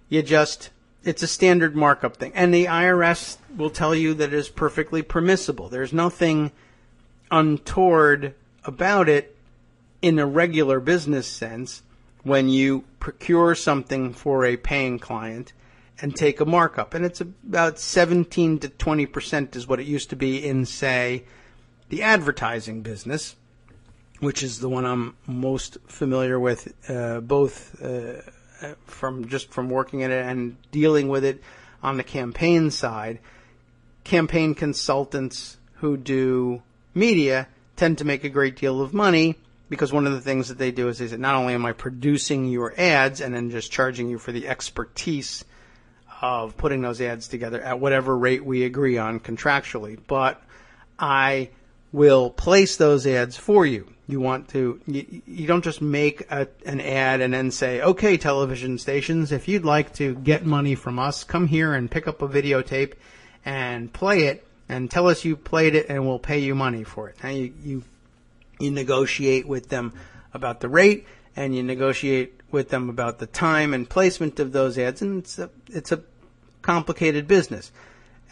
it's a standard markup thing. And the IRS will tell you that it is perfectly permissible. There's nothing untoward about it in a regular business sense when you procure something for a paying client and take a markup. And it's about 17 to 20% is what it used to be in, say, the advertising business, which is the one I'm most familiar with, both from working in it and dealing with it on the campaign side. Campaign consultants who do media tend to make a great deal of money, because one of the things that they do is they say, not only am I producing your ads and then just charging you for the expertise of putting those ads together at whatever rate we agree on contractually, but I will place those ads for you. You don't just make an ad and then say, okay, television stations, if you'd like to get money from us, come here and pick up a videotape and play it and tell us you played it and we'll pay you money for it. Now you negotiate with them about the rate, and you negotiate with them about the time and placement of those ads, and it's a complicated business,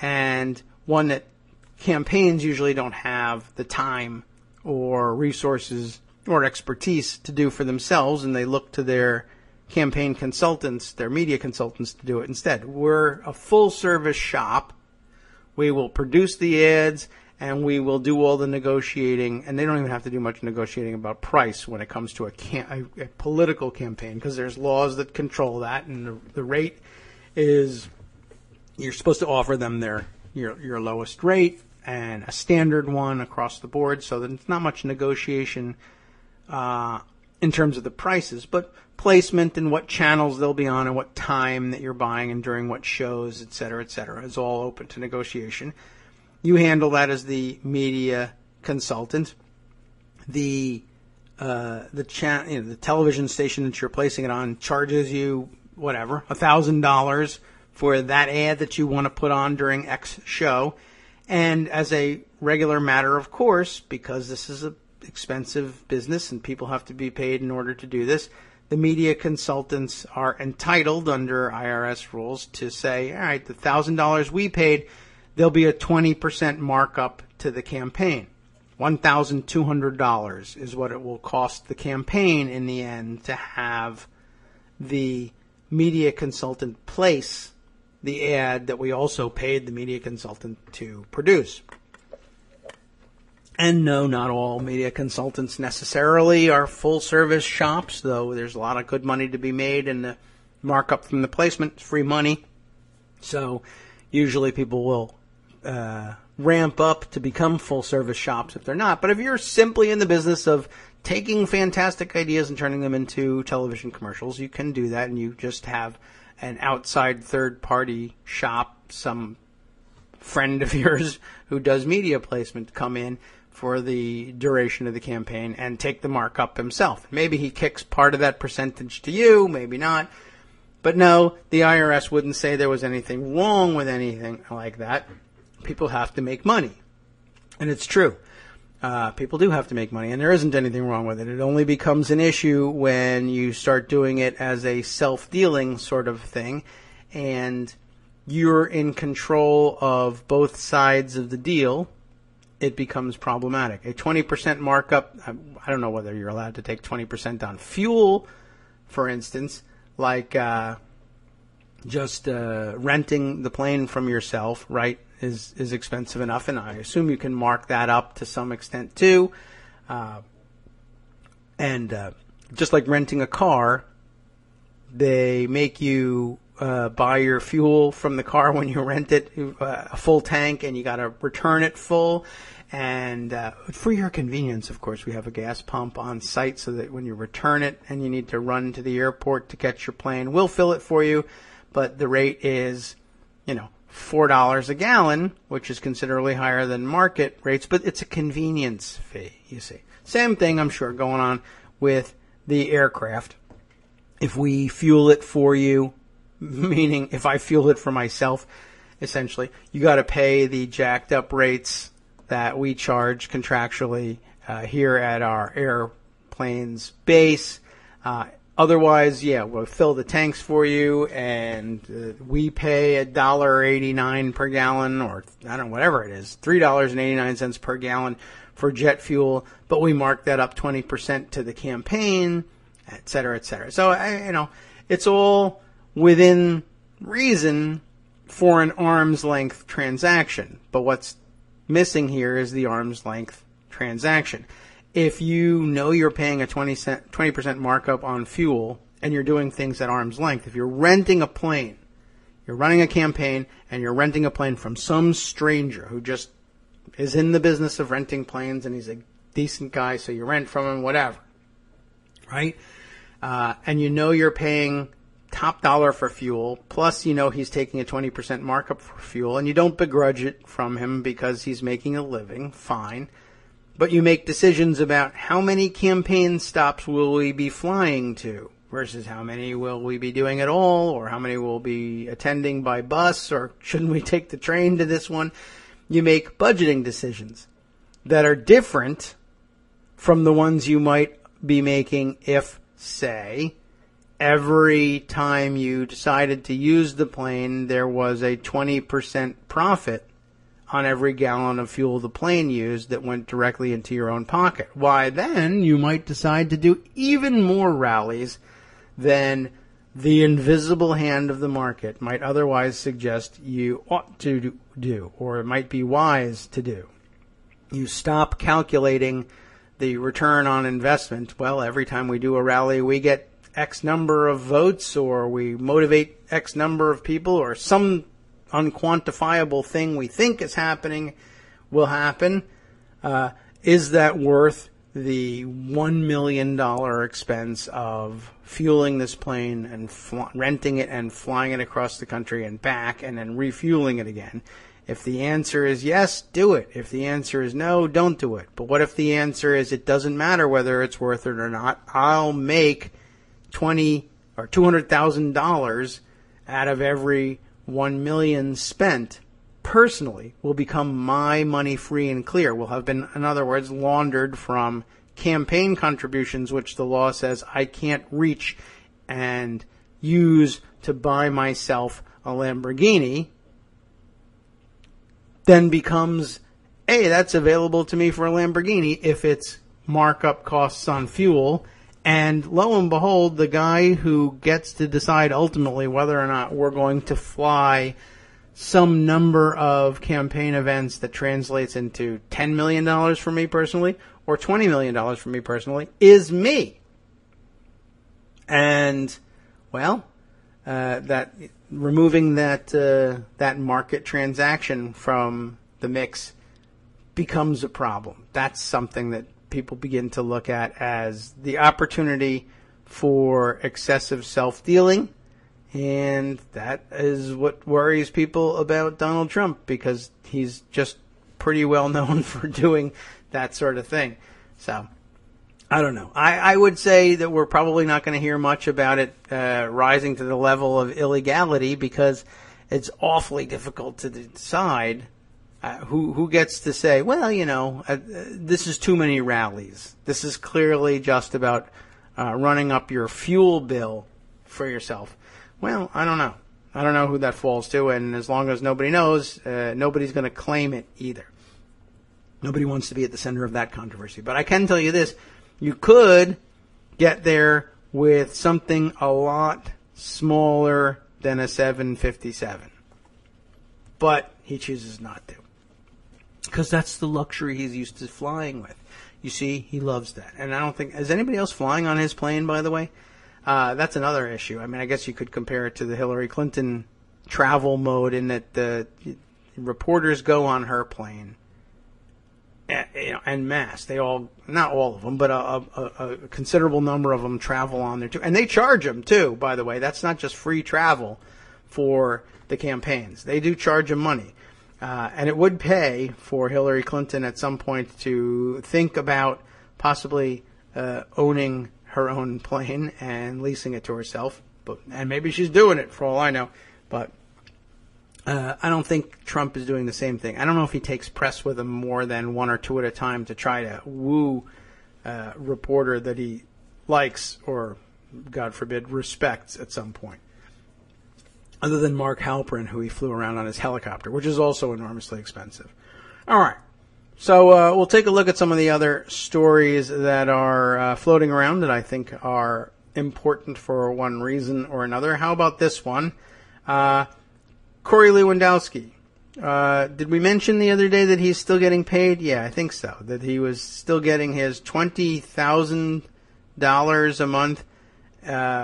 and one that campaigns usually don't have the time or resources or expertise to do for themselves, and they look to their campaign consultants, their media consultants, to do it instead. We're a full-service shop We will produce the ads, and we will do all the negotiating, and they don't even have to do much negotiating about price when it comes to a political campaign, because there's laws that control that, and the rate is, you're supposed to offer them your lowest rate and a standard one across the board, so that it's not much negotiation in terms of the prices, but placement and what channels they'll be on and what time that you're buying and during what shows, et cetera, is all open to negotiation. You handle that as the media consultant. The television station that you're placing it on charges you whatever $1,000 for that ad that you want to put on during X show, and as a regular matter of course, because this is a expensive business and people have to be paid in order to do this, the media consultants are entitled under IRS rules to say, all right, the $1,000 we paid, there'll be a 20% markup to the campaign. $1,200 is what it will cost the campaign in the end to have the media consultant place the ad that we also paid the media consultant to produce. And no, not all media consultants necessarily are full-service shops, though there's a lot of good money to be made, and the markup from the placement is free money. So usually people will ramp up to become full-service shops if they're not. But if you're simply in the business of taking fantastic ideas and turning them into television commercials, you can do that, and you just have an outside third-party shop, some friend of yours who does media placement, come in for the duration of the campaign and take the markup himself. Maybe he kicks part of that percentage to you, maybe not. But no, the IRS wouldn't say there was anything wrong with anything like that. People have to make money. And it's true. People do have to make money, and there isn't anything wrong with it. It only becomes an issue when you start doing it as a self-dealing sort of thing, and you're in control of both sides of the deal. It becomes problematic. A 20% markup, I don't know whether you're allowed to take 20% on fuel, for instance, like just renting the plane from yourself, right, is expensive enough, and I assume you can mark that up to some extent too. And just like renting a car, they make you buy your fuel from the car when you rent it, a full tank, and you got to return it full. And for your convenience, of course, we have a gas pump on site so that when you return it and you need to run to the airport to catch your plane, we'll fill it for you. But the rate is, $4 a gallon, which is considerably higher than market rates, but it's a convenience fee, you see. Same thing, I'm sure, going on with the aircraft. If we fuel it for you, meaning if I fuel it for myself, essentially, you got to pay the jacked up rates that we charge contractually here at our airplane's base. Otherwise, we'll fill the tanks for you, and we pay $1.89 per gallon, or I don't know, whatever it is, $3.89 per gallon for jet fuel, but we mark that up 20% to the campaign, et cetera, et cetera. So, it's all within reason for an arm's length transaction, but what's missing here is the arm's length transaction. If you know you're paying a 20% markup on fuel and you're doing things at arm's length, if you're renting a plane, you're running a campaign and you're renting a plane from some stranger who just is in the business of renting planes and he's a decent guy, so you rent from him, whatever, right? And you know you're paying top dollar for fuel, plus he's taking a 20% markup for fuel, and you don't begrudge it from him because he's making a living, fine. But you make decisions about how many campaign stops will we be flying to versus how many will we be doing at all, or how many will be attending by bus, or shouldn't we take the train to this one? You make budgeting decisions that are different from the ones you might be making if, say, every time you decided to use the plane, there was a 20% profit on every gallon of fuel the plane used that went directly into your own pocket. Why, then you might decide to do even more rallies than the invisible hand of the market might otherwise suggest you ought to do, or it might be wise to do. You stop calculating the return on investment. Well, every time we do a rally, we get X number of votes, or we motivate X number of people, or some unquantifiable thing we think is happening will happen. Is that worth the $1 million expense of fueling this plane and renting it and flying it across the country and back and then refueling it again? If the answer is yes, do it. If the answer is no, don't do it. But what if the answer is it doesn't matter whether it's worth it or not? I'll make $20,000 or $200,000 out of every $1 million spent. Personally, will become my money free and clear. Will have been, in other words, laundered from campaign contributions, which the law says I can't reach and use to buy myself a Lamborghini, then becomes, hey, that's available to me for a Lamborghini if it's markup costs on fuel. And lo and behold, the guy who gets to decide ultimately whether or not we're going to fly some number of campaign events that translates into $10 million for me personally or $20 million for me personally is me. And, well, that removing that market transaction from the mix becomes a problem. That's something that people begin to look at as the opportunity for excessive self-dealing. And that is what worries people about Donald Trump, because he's just pretty well known for doing that sort of thing. So, I don't know. I would say that we're probably not going to hear much about it rising to the level of illegality, because it's awfully difficult to decide who gets to say, well, this is too many rallies. This is clearly just about running up your fuel bill for yourself. Well, I don't know. I don't know who that falls to, and as long as nobody knows, nobody's going to claim it either. Nobody wants to be at the center of that controversy. But I can tell you this. You could get there with something a lot smaller than a 757. But he chooses not to, because that's the luxury he's used to flying with. You see, he loves that. And I don't think... Is anybody else flying on his plane, by the way? That's another issue. I mean, I guess you could compare it to the Hillary Clinton travel mode, in that the reporters go on her plane, en masse. They all, not all of them, but a considerable number of them travel on there too. And they charge them too, by the way. That's not just free travel for the campaigns. They do charge them money. And it would pay for Hillary Clinton at some point to think about possibly owning her own plane and leasing it to herself. And maybe she's doing it, for all I know. But I don't think Trump is doing the same thing. I don't know if he takes press with him more than one or two at a time to try to woo a reporter that he likes or, God forbid, respects at some point. Other than Mark Halperin, who he flew around on his helicopter, which is also enormously expensive. All right. So we'll take a look at some of the other stories that are floating around that I think are important for one reason or another. How about this one? Corey Lewandowski. Did we mention the other day that he's still getting paid? Yeah, I think so. That he was still getting his $20,000 a month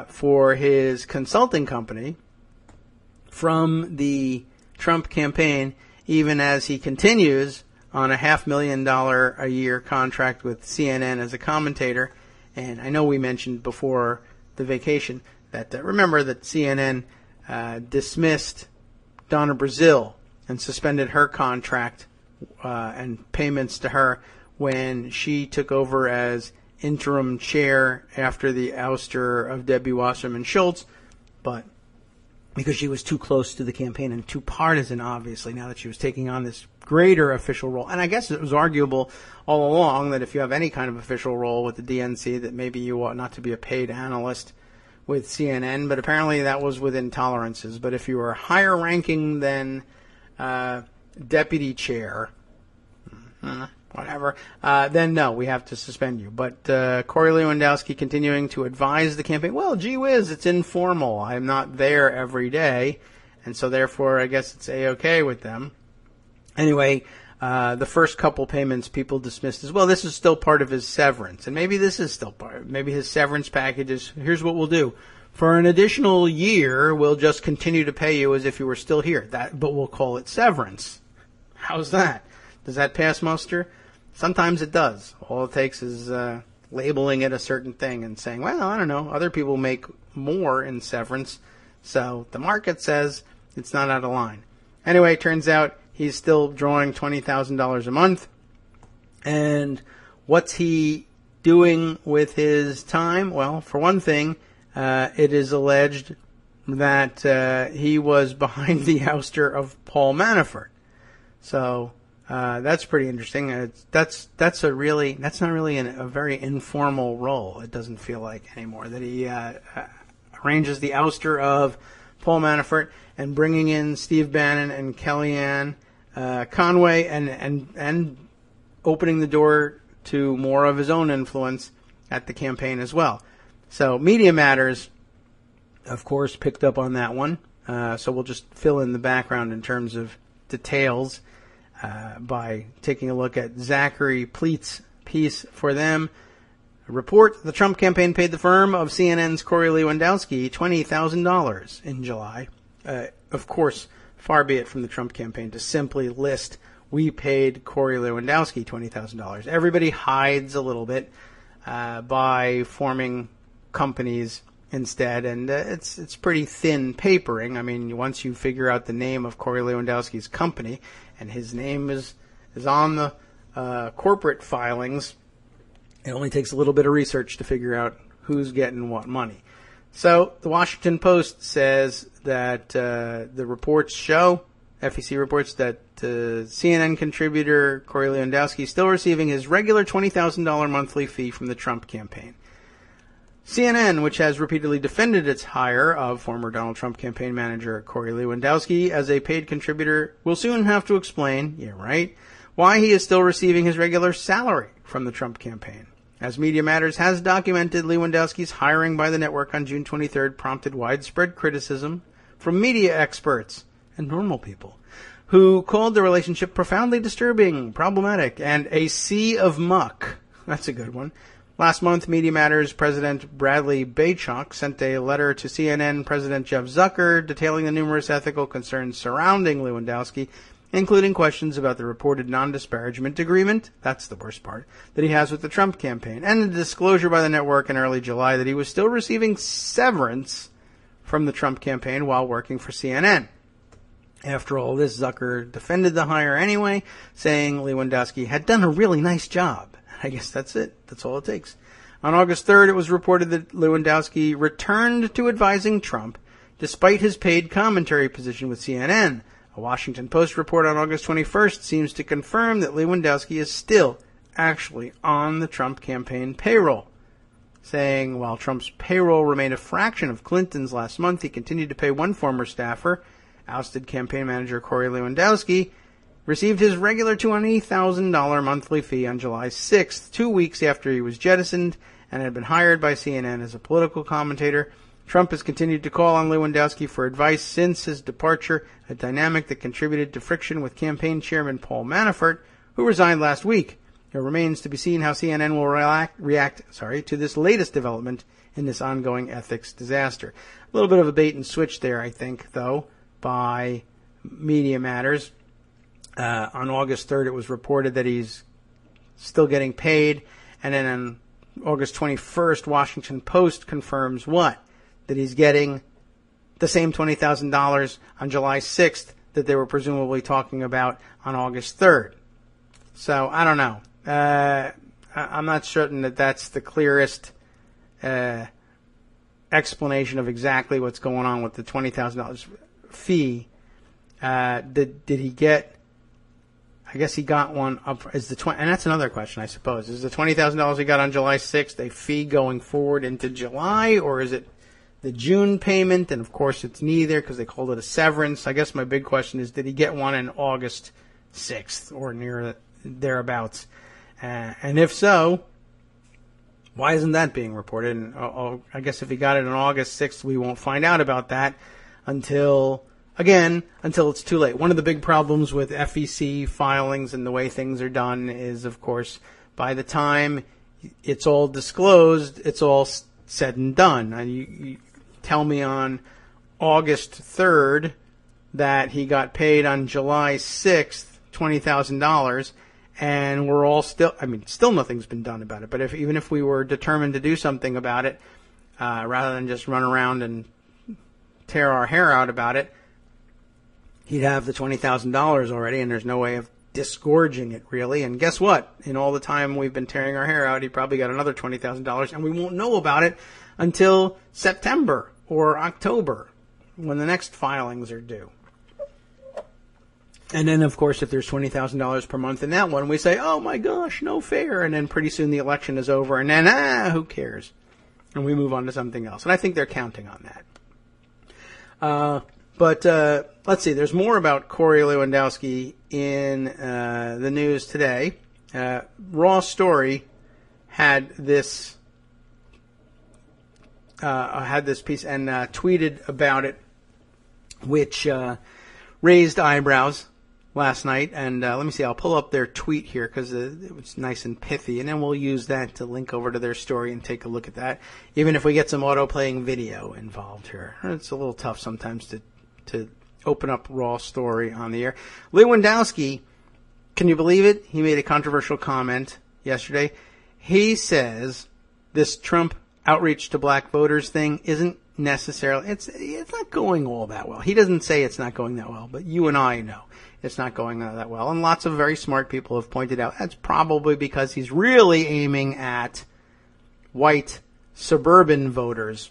for his consulting company from the Trump campaign, even as he continues on a $500,000 a year contract with CNN as a commentator. And I know we mentioned before the vacation that remember that CNN dismissed Donna Brazile and suspended her contract and payments to her when she took over as interim chair after the ouster of Debbie Wasserman Schultz, but because she was too close to the campaign and too partisan, obviously, now that she was taking on this greater official role. And I guess it was arguable all along that if you have any kind of official role with the DNC, that maybe you ought not to be a paid analyst with CNN, but apparently that was within tolerances. But if you were higher ranking than deputy chair, whatever, then no, we have to suspend you. But Corey Lewandowski continuing to advise the campaign, well, gee whiz, it's informal. I'm not there every day, and so therefore I guess it's A-okay with them. Anyway, the first couple payments people dismissed as well. This is still part of his severance, and maybe this is still part. Maybe his severance package is, here's what we'll do. For an additional year, we'll just continue to pay you as if you were still here. But we'll call it severance. How's that? Does that pass muster? Sometimes it does. All it takes is labeling it a certain thing and saying, well, I don't know, other people make more in severance, so the market says it's not out of line. Anyway, it turns out he's still drawing $20,000 a month. And what's he doing with his time? Well, for one thing, it is alleged that he was behind the ouster of Paul Manafort. So that's pretty interesting. That's not really a very informal role. It doesn't feel like anymore that he arranges the ouster of Paul Manafort and bringing in Steve Bannon and Kellyanne Conway and opening the door to more of his own influence at the campaign as well. So Media Matters, of course, picked up on that one. So we'll just fill in the background in terms of details by taking a look at Zachary Pleat's piece for them. A report, the Trump campaign paid the firm of CNN's Corey Lewandowski $20,000 in July. Of course, far be it from the Trump campaign to simply list, we paid Corey Lewandowski $20,000. Everybody hides a little bit by forming companies instead, and it's pretty thin papering. I mean, once you figure out the name of Corey Lewandowski's company, and his name is on the corporate filings, it only takes a little bit of research to figure out who's getting what money. So the Washington Post says that the reports show, FEC reports, that CNN contributor Corey Lewandowski is still receiving his regular $20,000 monthly fee from the Trump campaign. CNN, which has repeatedly defended its hire of former Donald Trump campaign manager Corey Lewandowski as a paid contributor, will soon have to explain, why he is still receiving his regular salary from the Trump campaign. As Media Matters has documented, Lewandowski's hiring by the network on June 23rd prompted widespread criticism from media experts and normal people, who called the relationship profoundly disturbing, problematic, and a sea of muck. That's a good one. Last month, Media Matters President Bradley Baychok sent a letter to CNN President Jeff Zucker detailing the numerous ethical concerns surrounding Lewandowski, including questions about the reported non-disparagement agreement, that's the worst part, that he has with the Trump campaign, and the disclosure by the network in early July that he was still receiving severance from the Trump campaign while working for CNN. After all this, Zucker defended the hire anyway, saying Lewandowski had done a really nice job. I guess that's it. That's all it takes. On August 3rd, it was reported that Lewandowski returned to advising Trump despite his paid commentary position with CNN. A Washington Post report on August 21st seems to confirm that Lewandowski is still actually on the Trump campaign payroll, saying while Trump's payroll remained a fraction of Clinton's last month, he continued to pay one former staffer, ousted campaign manager Corey Lewandowski, received his regular $20,000 monthly fee on July 6th, 2 weeks after he was jettisoned and had been hired by CNN as a political commentator. Trump has continued to call on Lewandowski for advice since his departure, a dynamic that contributed to friction with campaign chairman Paul Manafort, who resigned last week. It remains to be seen how CNN will react to this latest development in this ongoing ethics disaster. A little bit of a bait and switch there, I think, though, by Media Matters. On August 3rd, it was reported that he's still getting paid. And then on August 21st, Washington Post confirms what? That he's getting the same $20,000 on July 6th that they were presumably talking about on August 3rd. So, I don't know. I'm not certain that that's the clearest explanation of exactly what's going on with the $20,000 fee. Did he get... I guess he got one up. And that's another question, I suppose. Is the $20,000 he got on July 6th a fee going forward into July, or is it the June payment? And of course, it's neither because they called it a severance. I guess my big question is, did he get one in August 6th or near thereabouts. And if so, why isn't that being reported? And I guess if he got it on August 6th, we won't find out about that until it's too late. One of the big problems with FEC filings and the way things are done is, of course, by the time it's all disclosed, it's all said and done. And you tell me on August 3rd that he got paid on July 6th $20,000, and we're all still nothing's been done about it. But even if we were determined to do something about it, rather than just run around and tear our hair out about it, he'd have the $20,000 already, and there's no way of disgorging it, really. And guess what? In all the time we've been tearing our hair out, he probably got another $20,000, and we won't know about it until September or October, when the next filings are due. And then, of course, if there's $20,000 per month in that one, we say, oh my gosh, no fair. And then pretty soon the election is over, and then, who cares? And we move on to something else. And I think they're counting on that. But let's see, there's more about Corey Lewandowski in the news today. Raw Story had this piece and tweeted about it, which raised eyebrows last night. And let me see, I'll pull up their tweet here because it was nice and pithy, and then we'll use that to link over to their story and take a look at that, even if we get some auto-playing video involved here. It's a little tough sometimes to open up Raw Story on the air. Lewandowski, can you believe it? He made a controversial comment yesterday. He says this Trump outreach to black voters thing isn't necessarily, it's not going all that well. He doesn't say it's not going that well, but you and I know it's not going that well. And lots of very smart people have pointed out that's probably because he's really aiming at white suburban voters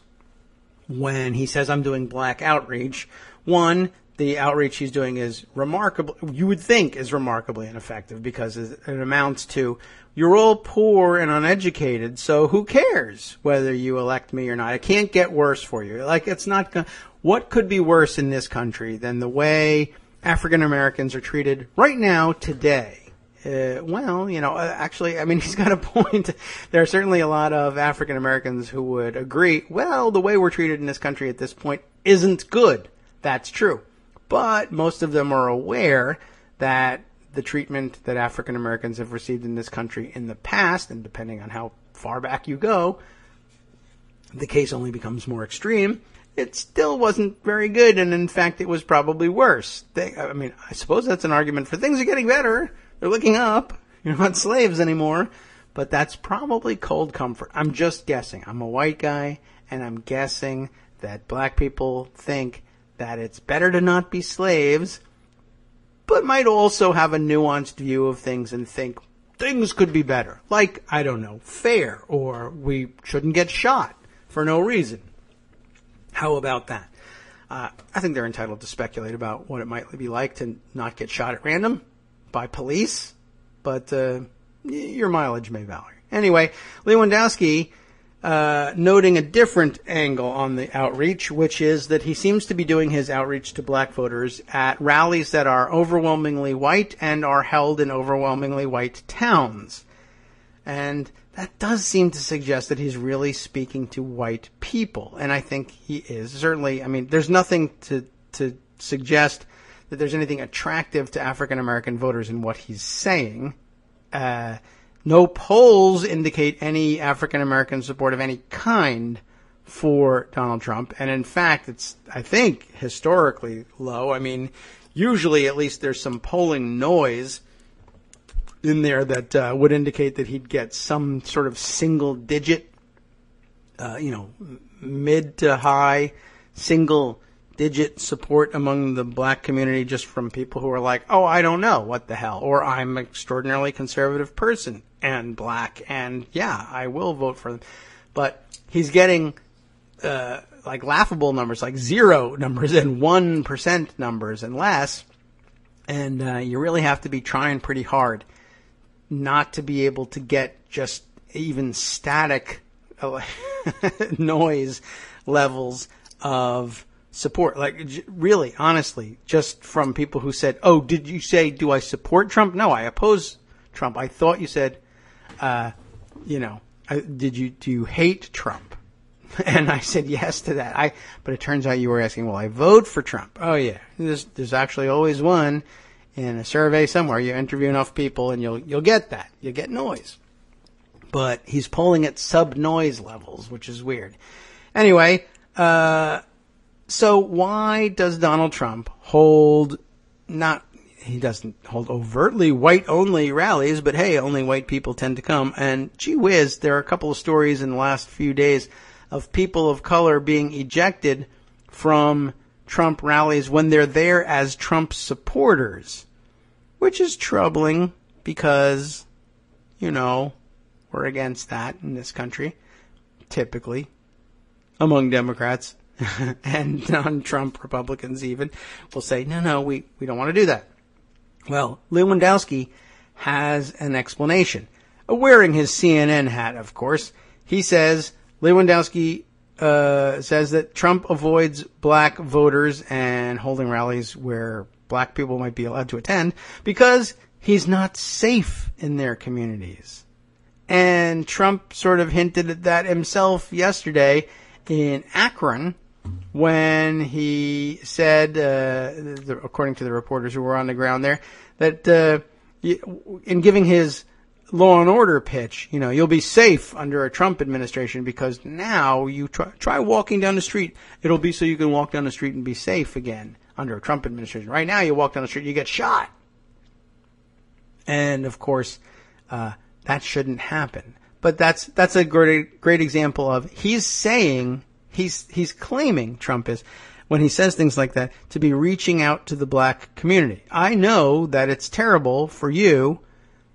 when he says I'm doing black outreach. One, the outreach he's doing is remarkable. You would think is remarkably ineffective because it amounts to you're all poor and uneducated, so who cares whether you elect me or not? It can't get worse for you. Like, it's not going. What could be worse in this country than the way African Americans are treated right now today? Actually, I mean, he's got a point. There are certainly a lot of African Americans who would agree, well, the way we're treated in this country at this point isn't good. That's true. But most of them are aware that the treatment that African Americans have received in this country in the past, and depending on how far back you go, the case only becomes more extreme. It still wasn't very good, and in fact, it was probably worse. I suppose that's an argument for things are getting better. They're looking up. You're not slaves anymore. But that's probably cold comfort. I'm just guessing. I'm a white guy, and I'm guessing that black people think that it's better to not be slaves, but might also have a nuanced view of things and think things could be better. Like, I don't know, fair, or we shouldn't get shot for no reason. How about that? I think they're entitled to speculate about what it might be like to not get shot at random by police, but your mileage may vary. Anyway, Lewandowski noting a different angle on the outreach, which is that he seems to be doing his outreach to black voters at rallies that are overwhelmingly white and are held in overwhelmingly white towns. And that does seem to suggest that he's really speaking to white people. And I think he is. Certainly, I mean, there's nothing to suggest that there's anything attractive to African American voters in what he's saying. No polls indicate any African American support of any kind for Donald Trump. And in fact, it's, I think, historically low. I mean, usually at least there's some polling noise in there that would indicate that he'd get some sort of single digit, mid to high single digit support among the black community, just from people who are like, oh, I don't know, what the hell, or I'm an extraordinarily conservative person and black, and yeah, I will vote for them. But he's getting like laughable numbers, like 0 numbers and 1% numbers and less, and you really have to be trying pretty hard not to be able to get just even static noise levels of support. Like, really, honestly, just from people who said, oh, did you say, do I support Trump? No, I oppose Trump. I thought you said, do you hate Trump? And I said yes to that. But it turns out you were asking, will I vote for Trump? Oh yeah. There's actually always one in a survey somewhere. You interview enough people and you'll get that. You'll get noise. But he's polling at sub-noise levels, which is weird. Anyway, so why does Donald Trump he doesn't hold overtly white-only rallies, but hey, only white people tend to come. And gee whiz, there are a couple of stories in the last few days of people of color being ejected from Trump rallies when they're there as Trump supporters, which is troubling because, we're against that in this country, typically, among Democrats and non-Trump Republicans even will say, no, we don't want to do that. Well, Lewandowski has an explanation. Wearing his CNN hat, of course, he says, Lewandowski says that Trump avoids black voters and holding rallies where black people might be allowed to attend because he's not safe in their communities. And Trump sort of hinted at that himself yesterday in Akron when he said, according to the reporters who were on the ground there, that in giving his law and order pitch, you'll be safe under a Trump administration because now you try walking down the street. It'll be so you can walk down the street and be safe again under a Trump administration. Right now you walk down the street, you get shot. And of course, that shouldn't happen. But that's a great example of he's claiming, Trump is, when he says things like that, to be reaching out to the black community. I know that it's terrible for you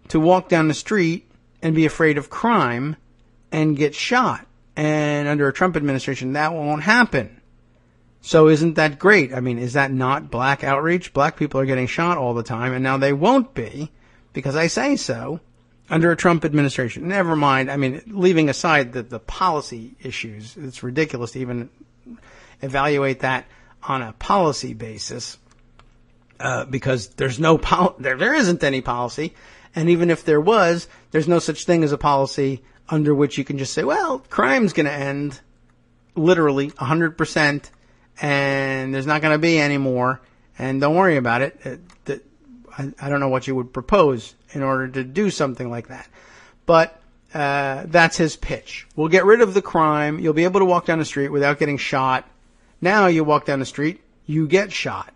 to walk down the street and be afraid of crime and get shot. And under a Trump administration, that won't happen. So isn't that great? I mean, is that not black outreach? Black people are getting shot all the time, and now they won't be because I say so under a Trump administration. Never mind. I mean, leaving aside the policy issues, it's ridiculous to even evaluate that on a policy basis because there's there isn't any policy. And even if there was, there's no such thing as a policy under which you can just say, well, crime's going to end literally 100% and there's not going to be any more and don't worry about it. I don't know what you would propose in order to do something like that. But that's his pitch. We'll get rid of the crime. You'll be able to walk down the street without getting shot. Now you walk down the street, you get shot.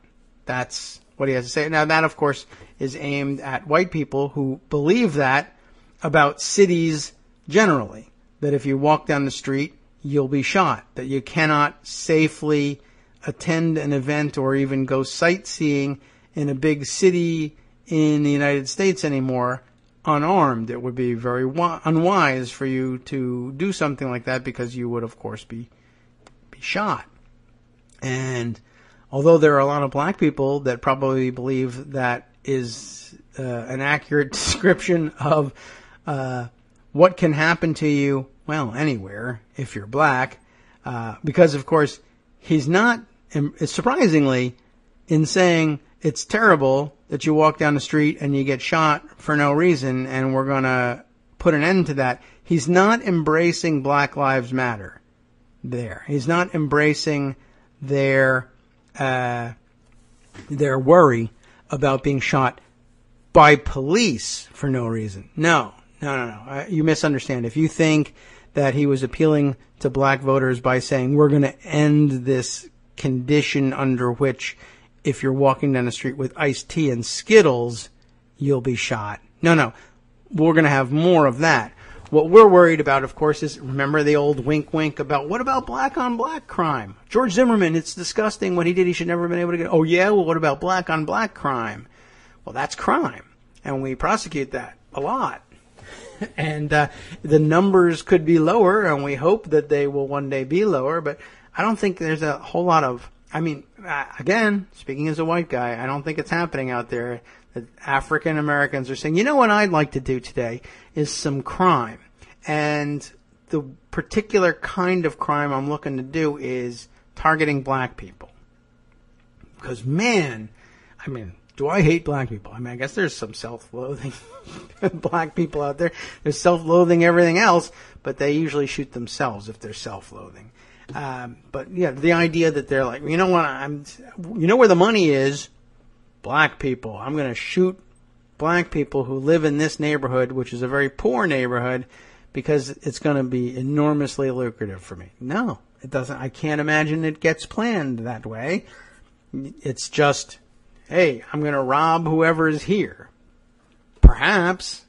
That's what he has to say. Now that, of course, is aimed at white people who believe that about cities generally. That if you walk down the street, you'll be shot. That you cannot safely attend an event or even go sightseeing in a big city in the United States anymore unarmed. It would be very unwise for you to do something like that because you would, of course, be shot. And although there are a lot of black people that probably believe that is an accurate description of what can happen to you, well, anywhere, if you're black, because, of course, he's not, surprisingly, in saying it's terrible that you walk down the street and you get shot for no reason and we're going to put an end to that. He's not embracing Black Lives Matter there. He's not embracing their worry about being shot by police for no reason. No. You misunderstand. If you think that he was appealing to black voters by saying we're going to end this condition under which if you're walking down the street with iced tea and Skittles, you'll be shot. No. We're going to have more of that. What we're worried about, of course, is, remember the old wink about, what about black on black crime? George Zimmerman, it's disgusting what he did. He should never have been able to get, oh yeah, well what about black on black crime? Well, that's crime. And we prosecute that a lot. And the numbers could be lower, and we hope that they will one day be lower, but I don't think there's a whole lot of, again, speaking as a white guy, I don't think it's happening out there that African Americans are saying, you know what I'd like to do today is some crime. And the particular kind of crime I'm looking to do is targeting black people. Because, man, Do I hate black people? I mean, I guess there's some self-loathing black people out there. There's self-loathing everything else, but they usually shoot themselves if they're self-loathing. But yeah, the idea that they're like, you know what, you know where the money is? Black people. I'm going to shoot black people who live in this neighborhood, which is a very poor neighborhood, because it's going to be enormously lucrative for me. No, it doesn't. I can't imagine it gets planned that way. It's just, hey, I'm going to rob whoever is here. Perhaps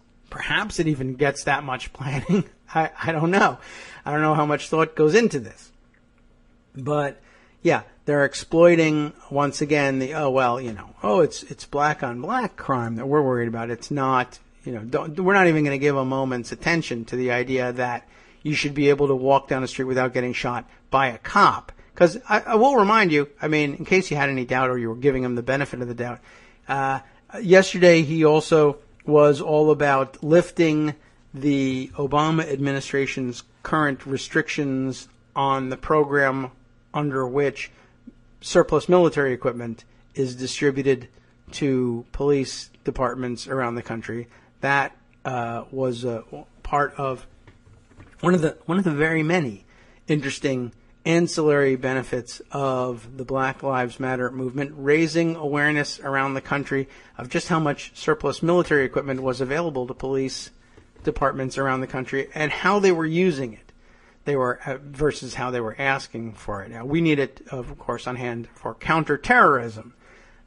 it even gets that much planning. I don't know. I don't know how much thought goes into this. But yeah, they're exploiting once again it's black on black crime that we're worried about. It's not, we're not even going to give a moment's attention to the idea that you should be able to walk down the street without getting shot by a cop. Because I will remind you, I mean, in case you had any doubt or you were giving him the benefit of the doubt, yesterday he also was all about lifting the Obama administration's current restrictions on the program under which surplus military equipment is distributed to police departments around the country. That was part of one of the very many interesting ancillary benefits of the Black Lives Matter movement, raising awareness around the country of just how much surplus military equipment was available to police departments around the country and how they were using it. They were versus how they were asking for it. Now, we need it, of course, on hand for counterterrorism.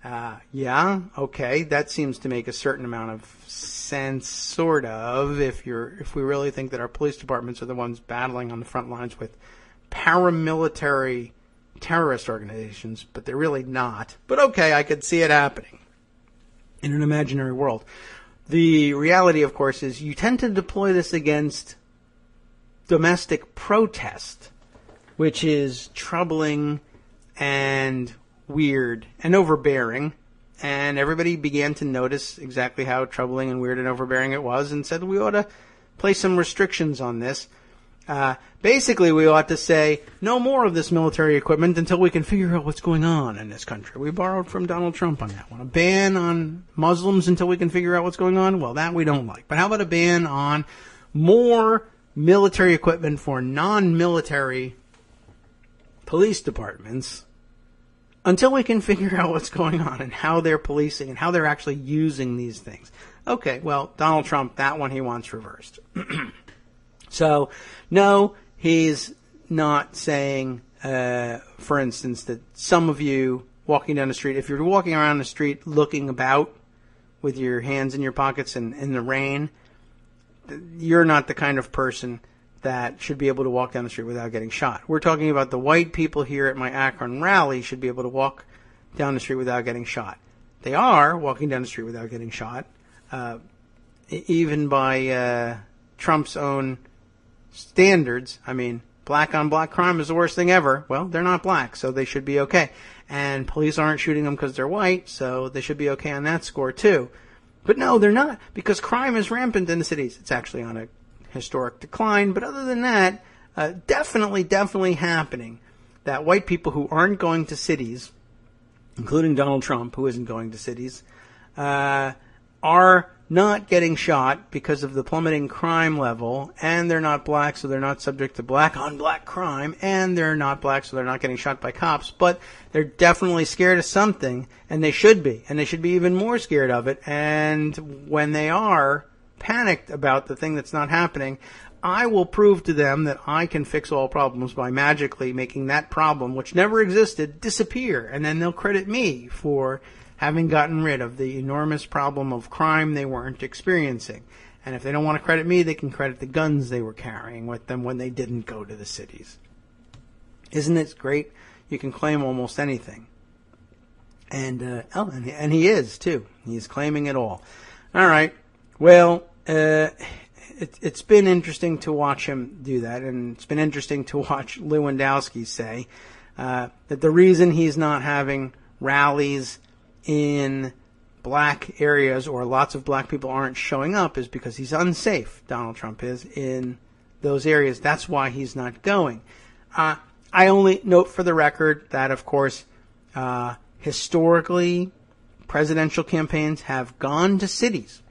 Okay, that seems to make a certain amount of sense, sort of, if we really think that our police departments are the ones battling on the front lines with paramilitary terrorist organizations, but they're really not. But okay, I could see it happening in an imaginary world. The reality, of course, is you tend to deploy this against domestic protest, which is troubling and weird and overbearing. And everybody began to notice exactly how troubling and weird and overbearing it was and said we ought to place some restrictions on this. Basically, we ought to say no more of this military equipment until we can figure out what's going on in this country. We borrowed from Donald Trump on that one. A ban on Muslims until we can figure out what's going on? Well, that we don't like. But how about a ban on more military equipment for non-military police departments until we can figure out what's going on and how they're policing and how they're actually using these things? Okay, well, Donald Trump, that one he wants reversed. So, no, he's not saying, for instance, that some of you walking down the street, if you're walking around the street looking about with your hands in your pockets and in the rain, you're not the kind of person that should be able to walk down the street without getting shot. We're talking about the white people here at my Akron rally should be able to walk down the street without getting shot. They are walking down the street without getting shot, even by Trump's own standards. I mean, black on black crime is the worst thing ever. Well, they're not black, so they should be okay. And police aren't shooting them because they're white, so they should be okay on that score too. But no, they're not, because crime is rampant in the cities. It's actually on a historic decline, but other than that, definitely happening that white people who aren't going to cities, including Donald Trump, who isn't going to cities, are not getting shot because of the plummeting crime level, and they're not black, so they're not subject to black on black crime, and they're not black, so they're not getting shot by cops, but they're definitely scared of something, and they should be even more scared of it, and when they are panicked about the thing that's not happening, I will prove to them that I can fix all problems by magically making that problem, which never existed, disappear, and then they'll credit me for having gotten rid of the enormous problem of crime they weren't experiencing. And if they don't want to credit me, they can credit the guns they were carrying with them when they didn't go to the cities. Isn't it great? You can claim almost anything. And he is, too. He's claiming it all. All right. Well, it's been interesting to watch him do that, and it's been interesting to watch Lewandowski say that the reason he's not having rallies in black areas or lots of black people aren't showing up is because he's unsafe, Donald Trump is, in those areas. That's why he's not going. I only note for the record that, of course, historically, presidential campaigns have gone to cities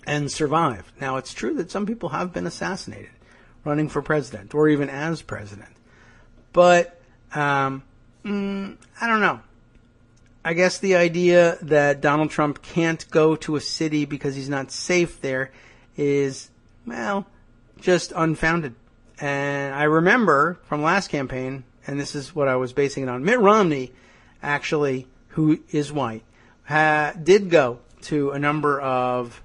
and survived. Now, it's true that some people have been assassinated running for president or even as president. But I don't know. I guess the idea that Donald Trump can't go to a city because he's not safe there is, well, just unfounded. And I remember from last campaign, and this is what I was basing it on, Mitt Romney, actually, who is white, did go to a number of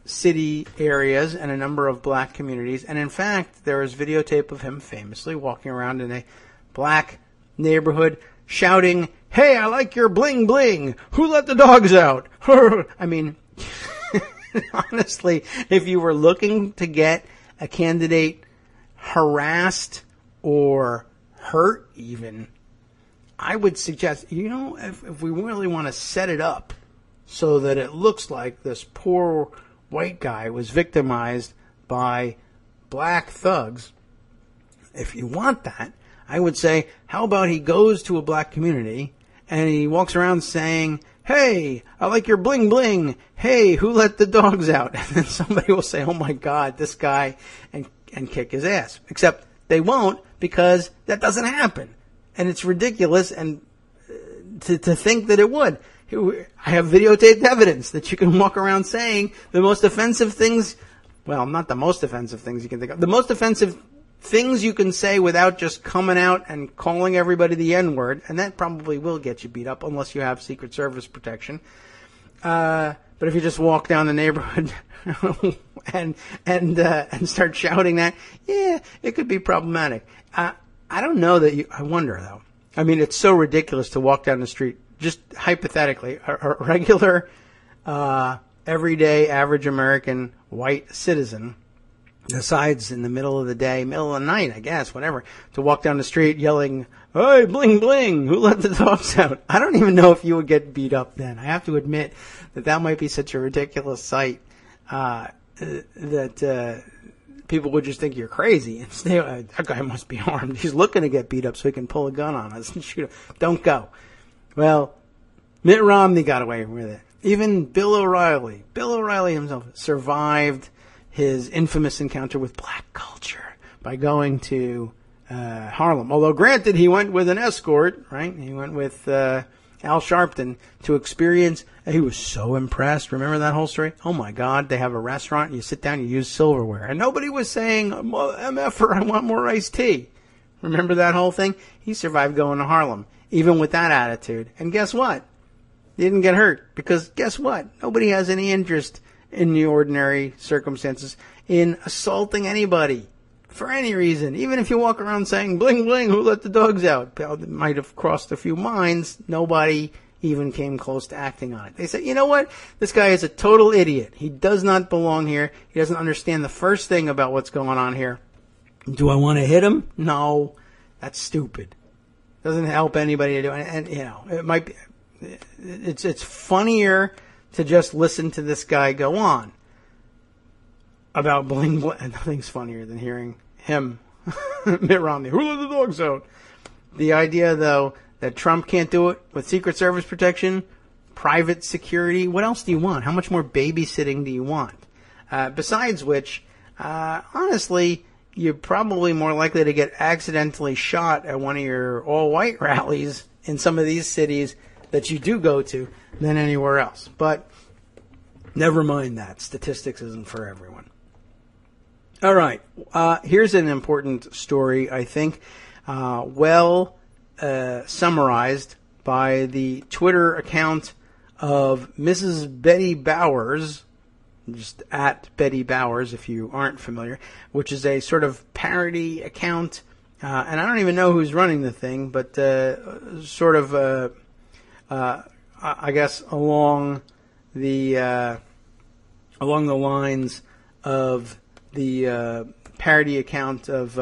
city areas and a number of black communities. And in fact, there is videotape of him famously walking around in a black neighborhood shouting, "Hey, I like your bling bling. Who let the dogs out?" I mean, honestly, if you were looking to get a candidate harassed or hurt even, I would suggest, if we really want to set it up so that it looks like this poor white guy was victimized by black thugs, if you want that, I would say, how about he goes to a black community and he walks around saying, "Hey, I like your bling bling. Hey, who let the dogs out?" And then somebody will say, "Oh my God, this guy," and kick his ass. Except they won't, because that doesn't happen. And it's ridiculous and to think that it would. I have videotaped evidence that you can walk around saying the most offensive things, well, not the most offensive things you can think of, the most offensive things you can say without just coming out and calling everybody the N-word, and that probably will get you beat up unless you have Secret Service protection. But if you just walk down the neighborhood and start shouting that, yeah, it could be problematic. I don't know that I wonder though. I mean, it's so ridiculous to walk down the street, just hypothetically, a regular, everyday, average American white citizen decides in the middle of the day, middle of the night, I guess, whatever, to walk down the street yelling, "Hey, bling bling, who let the dogs out?" I don't even know if you would get beat up then. I have to admit that might be such a ridiculous sight that people would just think you're crazy and say, "That guy must be armed. He's looking to get beat up so he can pull a gun on us and shoot him." Don't go. Well, Mitt Romney got away with it. Even Bill O'Reilly himself survived his infamous encounter with black culture by going to Harlem. Although, granted, he went with an escort, right? He went with Al Sharpton to experience. He was so impressed. Remember that whole story? Oh, my God. They have a restaurant. You sit down, you use silverware. And nobody was saying, "MFer, I want more iced tea." Remember that whole thing? He survived going to Harlem, even with that attitude. And guess what? He didn't get hurt. Because guess what? Nobody has any interest in the ordinary circumstances in assaulting anybody for any reason. Even if you walk around saying, "Bling bling, who let the dogs out?" It might have crossed a few minds. Nobody even came close to acting on it. They said, "You know what? This guy is a total idiot. He does not belong here. He doesn't understand the first thing about what's going on here. Do I want to hit him? No. That's stupid. Doesn't help anybody to do it." And it might be, it's funnier to just listen to this guy go on about bling bling. Nothing's funnier than hearing him, Mitt Romney, "Who let the dogs out?" The idea, though, that Trump can't do it with Secret Service protection, private security, what else do you want? How much more babysitting do you want? Besides which, honestly, you're probably more likely to get accidentally shot at one of your all-white rallies in some of these cities that you do go to than anywhere else. But never mind that. Statistics isn't for everyone. All right. Here's an important story, I think, summarized by the Twitter account of Mrs. Betty Bowers, just at Betty Bowers if you aren't familiar, which is a sort of parody account. And I don't even know who's running the thing, but sort of I guess along the lines of the parody account of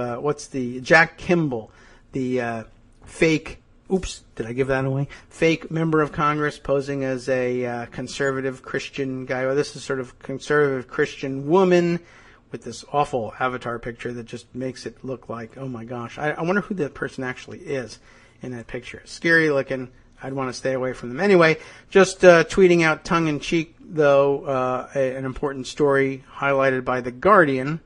Jack Kimball, the fake. Oops, did I give that away? Fake member of Congress posing as a conservative Christian guy. Well, this is sort of conservative Christian woman with this awful avatar picture that just makes it look like, oh my gosh. I wonder who that person actually is in that picture. Scary looking. I'd want to stay away from them. Anyway, just tweeting out tongue-in-cheek, though, an important story highlighted by The Guardian.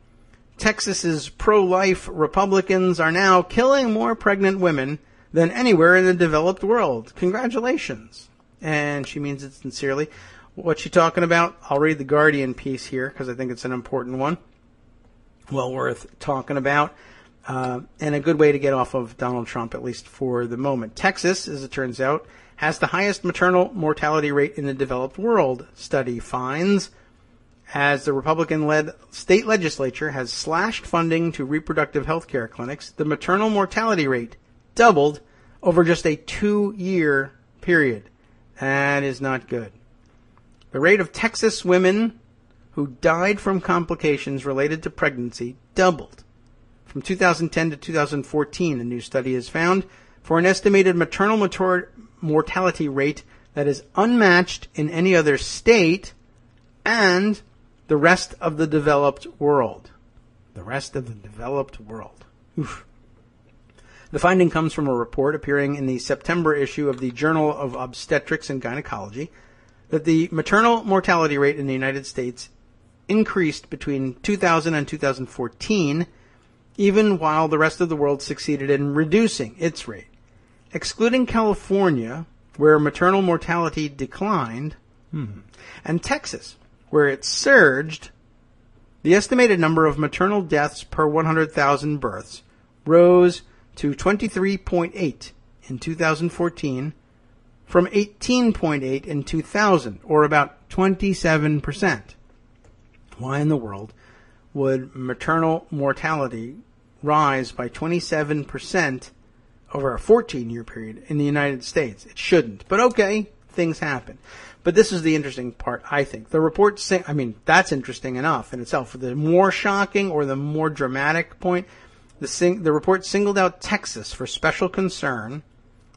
Texas's pro-life Republicans are now killing more pregnant women than anywhere in the developed world. Congratulations. And she means it sincerely. What's she talking about? I'll read the Guardian piece here because I think it's an important one. Well worth talking about. And a good way to get off of Donald Trump, at least for the moment. Texas, as it turns out, has the highest maternal mortality rate in the developed world, study finds, as the Republican-led state legislature has slashed funding to reproductive health care clinics. The maternal mortality rate doubled over just a 2-year period. That is not good. The rate of Texas women who died from complications related to pregnancy doubled. From 2010 to 2014, a new study has found, for an estimated maternal mortality rate that is unmatched in any other state and the rest of the developed world. The rest of the developed world. Oof. The finding comes from a report appearing in the September issue of the Journal of Obstetrics and Gynecology that the maternal mortality rate in the United States increased between 2000 and 2014, even while the rest of the world succeeded in reducing its rate. Excluding California, where maternal mortality declined, and Texas, where it surged, the estimated number of maternal deaths per 100,000 births rose to 23.8 in 2014 from 18.8 in 2000, or about 27%. Why in the world would maternal mortality rise by 27% over a 14-year period in the United States? It shouldn't. But okay, things happen. But this is the interesting part, I think. The report, that's interesting enough in itself. The more shocking or the more dramatic point, the report singled out Texas for special concern,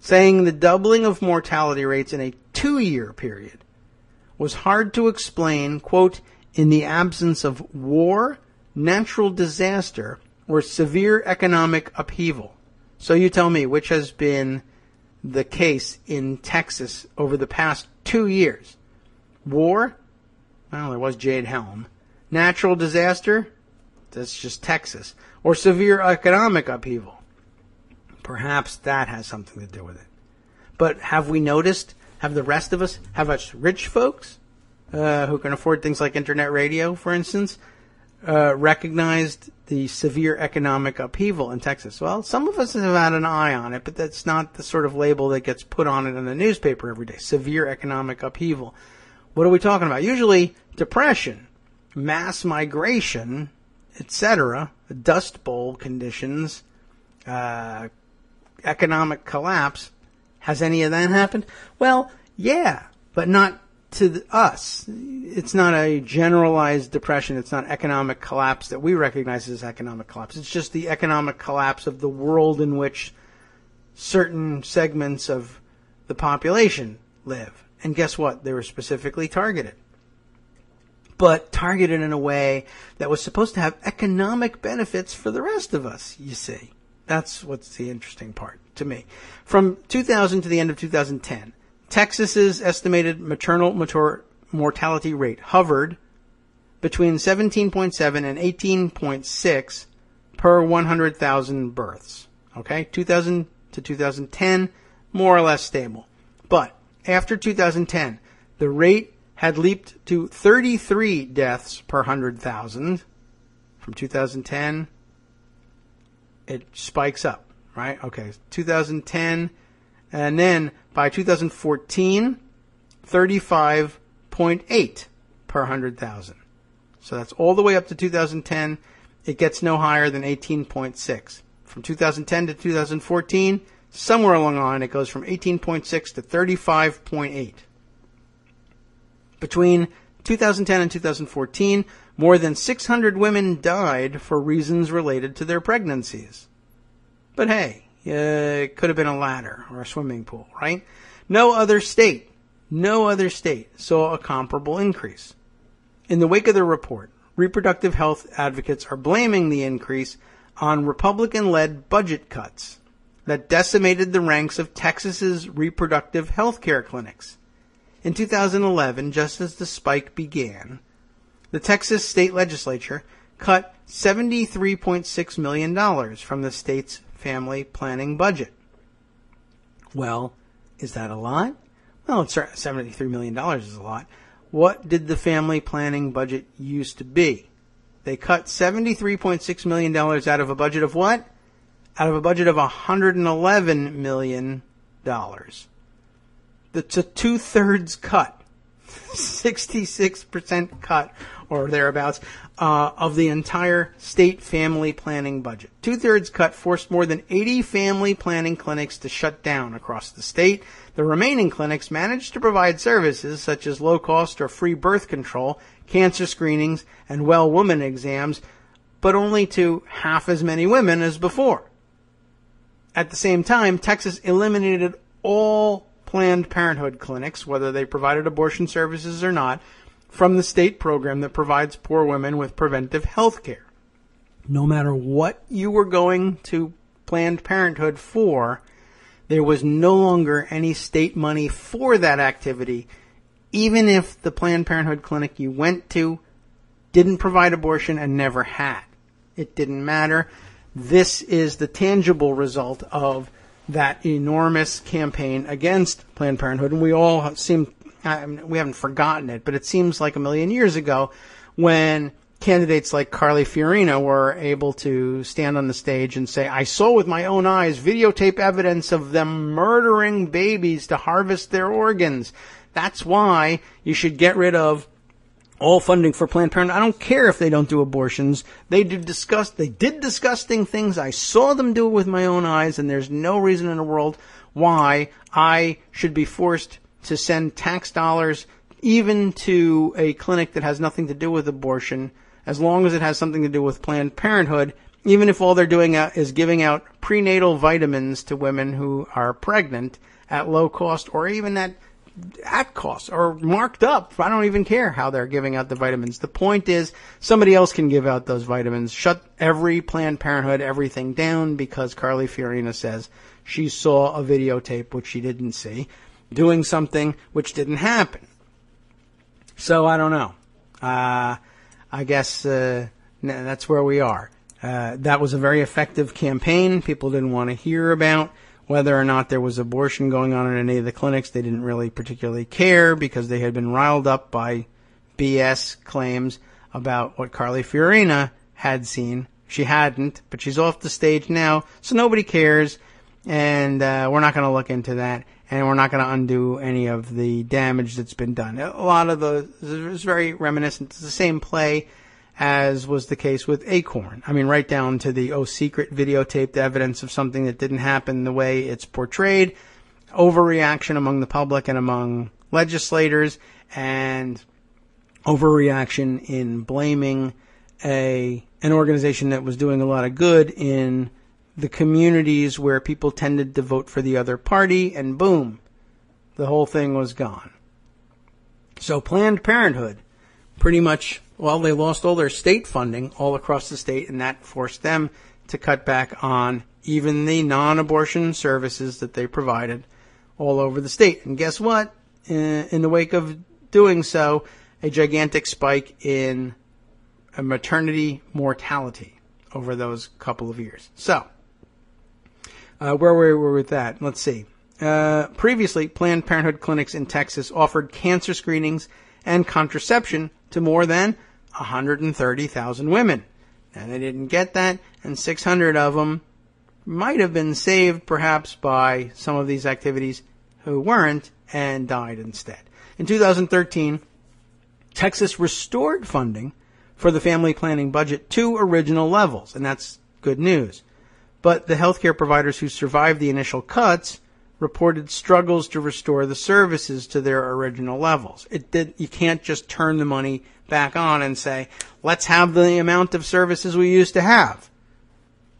saying the doubling of mortality rates in a 2-year period was hard to explain, quote, in the absence of war, natural disaster, or severe economic upheaval. So you tell me, which has been the case in Texas over the past 2 years? War? Well, there was Jade Helm. Natural disaster? That's just Texas. Or severe economic upheaval? Perhaps that has something to do with it. But have we noticed, have the rest of us, have us rich folks who can afford things like internet radio, for instance, recognized the severe economic upheaval in Texas? Well, some of us have had an eye on it, but that's not the sort of label that gets put on it in the newspaper every day. Severe economic upheaval. What are we talking about? Usually depression, mass migration, etc., Dust Bowl conditions, economic collapse. Has any of that happened? Well, yeah, but not to us. It's not a generalized depression. It's not economic collapse that we recognize as economic collapse. It's just the economic collapse of the world in which certain segments of the population live. And guess what? They were specifically targeted. But targeted in a way that was supposed to have economic benefits for the rest of us, you see. That's what's the interesting part to me. From 2000 to the end of 2010, Texas's estimated maternal mortality rate hovered between 17.7 and 18.6 per 100,000 births. Okay? 2000 to 2010, more or less stable. But after 2010, the rate had leaped to 33 deaths per 100,000. From 2010, it spikes up, right? Okay, 2010, and then by 2014, 35.8 per 100,000. So that's all the way up to 2010. It gets no higher than 18.6. From 2010 to 2014, somewhere along the line, it goes from 18.6 to 35.8. Between 2010 and 2014, more than 600 women died for reasons related to their pregnancies. But hey, it could have been a ladder or a swimming pool, right? No other state saw a comparable increase. In the wake of the report, reproductive health advocates are blaming the increase on Republican-led budget cuts. that decimated the ranks of Texas's reproductive health care clinics. In 2011, just as the spike began, the Texas state legislature cut $73.6 million from the state's family planning budget. Well, is that a lot? Well, it's $73 million is a lot. What did the family planning budget used to be? They cut $73.6 million out of a budget of what? Out of a budget of $111 million. That's a two-thirds cut. 66% cut, or thereabouts, of the entire state family planning budget. Two-thirds cut forced more than 80 family planning clinics to shut down across the state. The remaining clinics managed to provide services such as low-cost or free birth control, cancer screenings, and well-woman exams, but only to half as many women as before. At the same time, Texas eliminated all Planned Parenthood clinics, whether they provided abortion services or not, from the state program that provides poor women with preventive health care. No matter what you were going to Planned Parenthood for, there was no longer any state money for that activity, even if the Planned Parenthood clinic you went to didn't provide abortion and never had. It didn't matter. This is the tangible result of that enormous campaign against Planned Parenthood. And we all seem, we haven't forgotten it, but it seems like a million years ago when candidates like Carly Fiorina were able to stand on the stage and say, I saw with my own eyes videotape evidence of them murdering babies to harvest their organs. That's why you should get rid of all funding for Planned Parenthood. I don't care if they don't do abortions. They did disgusting things. I saw them do it with my own eyes, and there's no reason in the world why I should be forced to send tax dollars even to a clinic that has nothing to do with abortion, as long as it has something to do with Planned Parenthood, even if all they're doing is giving out prenatal vitamins to women who are pregnant at low cost, or even at cost or marked up. I don't even care how they're giving out the vitamins. The point is somebody else can give out those vitamins. Shut every Planned Parenthood, everything down, because Carly Fiorina says she saw a videotape which she didn't see, doing something which didn't happen. So I don't know. I guess that's where we are. That was a very effective campaign. People didn't want to hear about whether or not there was abortion going on in any of the clinics. They didn't really particularly care because they had been riled up by BS claims about what Carly Fiorina had seen. She hadn't, but she's off the stage now, so nobody cares, and we're not going to look into that, and we're not going to undo any of the damage that's been done. A lot of it was very reminiscent. It's the same play as was the case with Acorn. I mean, right down to the secret videotaped evidence of something that didn't happen the way it's portrayed, overreaction among the public and among legislators, and overreaction in blaming an organization that was doing a lot of good in the communities where people tended to vote for the other party, and boom, the whole thing was gone. So Planned Parenthood pretty much, well, they lost all their state funding all across the state, and that forced them to cut back on even the non-abortion services that they provided all over the state. And guess what? In the wake of doing so, a gigantic spike in maternity mortality over those couple of years. So, where were we with that? Let's see. Previously, Planned Parenthood clinics in Texas offered cancer screenings and contraception to more than 130,000 women. And they didn't get that, and 600 of them might have been saved perhaps by some of these activities who weren't and died instead. In 2013, Texas restored funding for the family planning budget to original levels, and that's good news. But the healthcare providers who survived the initial cuts reported struggles to restore the services to their original levels. You can't just turn the money back on and say, let's have the amount of services we used to have.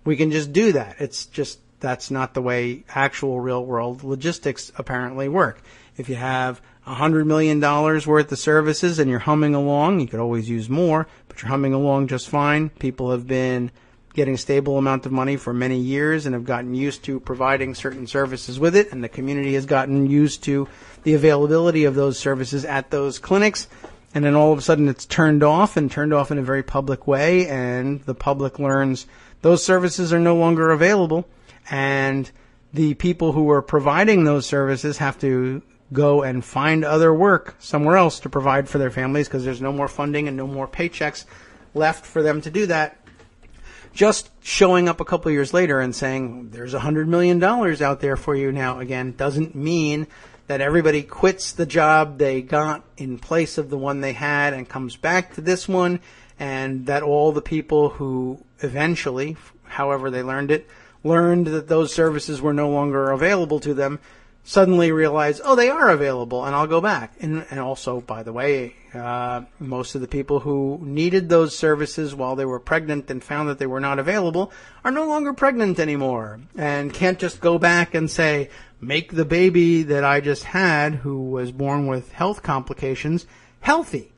We can just do that. It's just, that's not the way actual real world logistics apparently work. If you have $100 million worth of services and you're humming along, you could always use more, but you're humming along just fine. People have been getting a stable amount of money for many years and have gotten used to providing certain services with it, and the community has gotten used to the availability of those services at those clinics. And then all of a sudden it's turned off in a very public way, and the public learns those services are no longer available, and the people who are providing those services have to go and find other work somewhere else to provide for their families because there's no more funding and no more paychecks left for them to do that. Just showing up a couple of years later and saying there's $100 million out there for you now again doesn't mean that everybody quits the job they got in place of the one they had and comes back to this one, and that all the people who eventually, however they learned that those services were no longer available to them, suddenly realize, oh, they are available, and I'll go back. And also, by the way, most of the people who needed those services while they were pregnant and found that they were not available are no longer pregnant anymore and can't just go back and say, make the baby that I just had, who was born with health complications, healthy.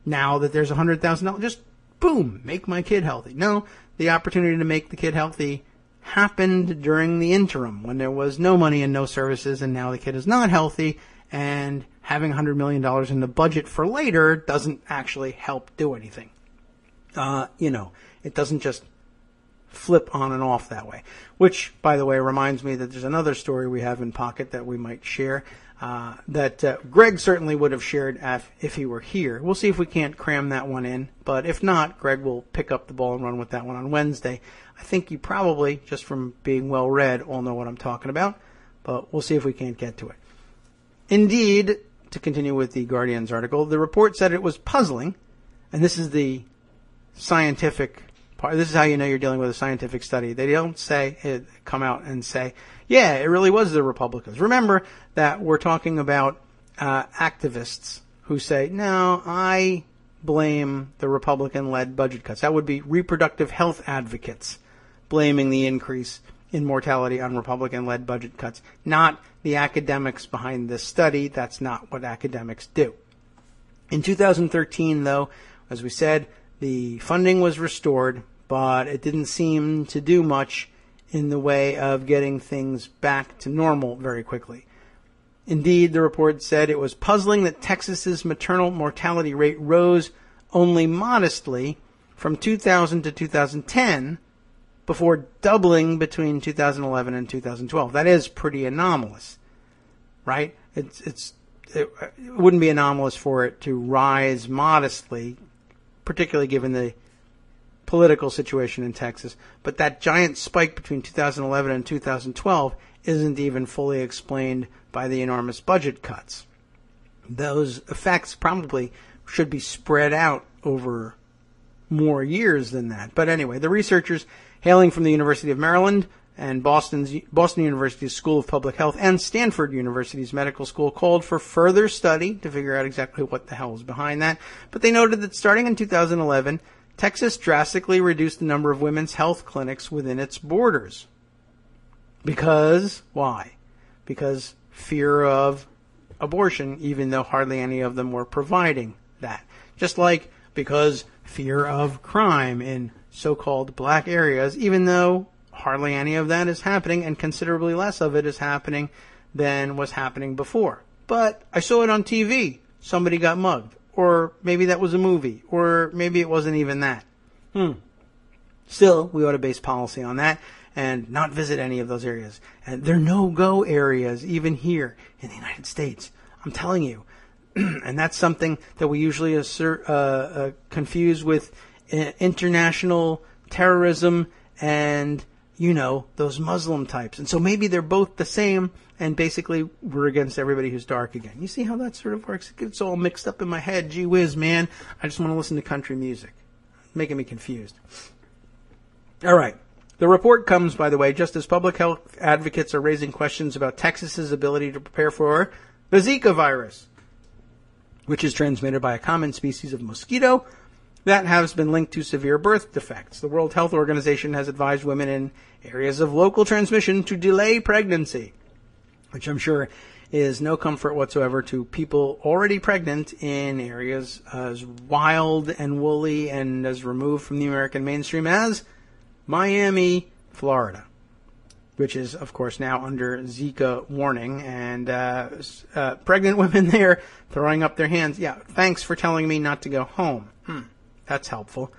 Now that there's $100,000, just boom, make my kid healthy. No, the opportunity to make the kid healthy happened during the interim when there was no money and no services, and now the kid is not healthy, and having $100 million in the budget for later doesn't actually help do anything. It doesn't just flip on and off that way. Which, by the way, reminds me that there's another story we have in pocket that we might share that Greg certainly would have shared if he were here. We'll see if we can't cram that one in, but if not, Greg will pick up the ball and run with that one on Wednesday. I think you probably, just from being well read, all know what I'm talking about, but we'll see if we can't get to it. Indeed, to continue with the Guardian's article, the report said it was puzzling, and this is the scientific part. This is how you know you're dealing with a scientific study. They don't come out and say, yeah, it really was the Republicans. Remember that we're talking about activists who say, no, I blame the Republican-led budget cuts. That would be reproductive health advocates blaming the increase in mortality on Republican-led budget cuts, not the academics behind this study. That's not what academics do. In 2013, though, as we said, the funding was restored, but it didn't seem to do much in the way of getting things back to normal very quickly. Indeed, the report said it was puzzling that Texas's maternal mortality rate rose only modestly from 2000 to 2010 before doubling between 2011 and 2012. That is pretty anomalous, right? It wouldn't be anomalous for it to rise modestly, particularly given the political situation in Texas. But that giant spike between 2011 and 2012 isn't even fully explained by the enormous budget cuts. Those effects probably should be spread out over more years than that. But anyway, the researchers hailing from the University of Maryland and Boston University's School of Public Health and Stanford University's Medical School called for further study to figure out exactly what the hell is behind that. But they noted that starting in 2011, Texas drastically reduced the number of women's health clinics within its borders. Because, why? Because fear of abortion, even though hardly any of them were providing that. Just like because fear of crime in so-called black areas, even though hardly any of that is happening and considerably less of it is happening than was happening before. But I saw it on TV. Somebody got mugged. Or maybe that was a movie. Or maybe it wasn't even that. Still, we ought to base policy on that and not visit any of those areas. And they're no-go areas, even here in the United States. I'm telling you. And that's something that we usually confuse with international terrorism and, those Muslim types. And so maybe they're both the same, and basically we're against everybody who's dark again. You see how that sort of works? It gets all mixed up in my head. Gee whiz, man. I just want to listen to country music. Making me confused. All right. The report comes, by the way, just as public health advocates are raising questions about Texas's ability to prepare for the Zika virus, which is transmitted by a common species of mosquito that has been linked to severe birth defects. The World Health Organization has advised women in areas of local transmission to delay pregnancy, which I'm sure is no comfort whatsoever to people already pregnant in areas as wild and woolly and as removed from the American mainstream as Miami, Florida, which is, of course, now under Zika warning, and pregnant women there throwing up their hands. Yeah, thanks for telling me not to go home. That's helpful.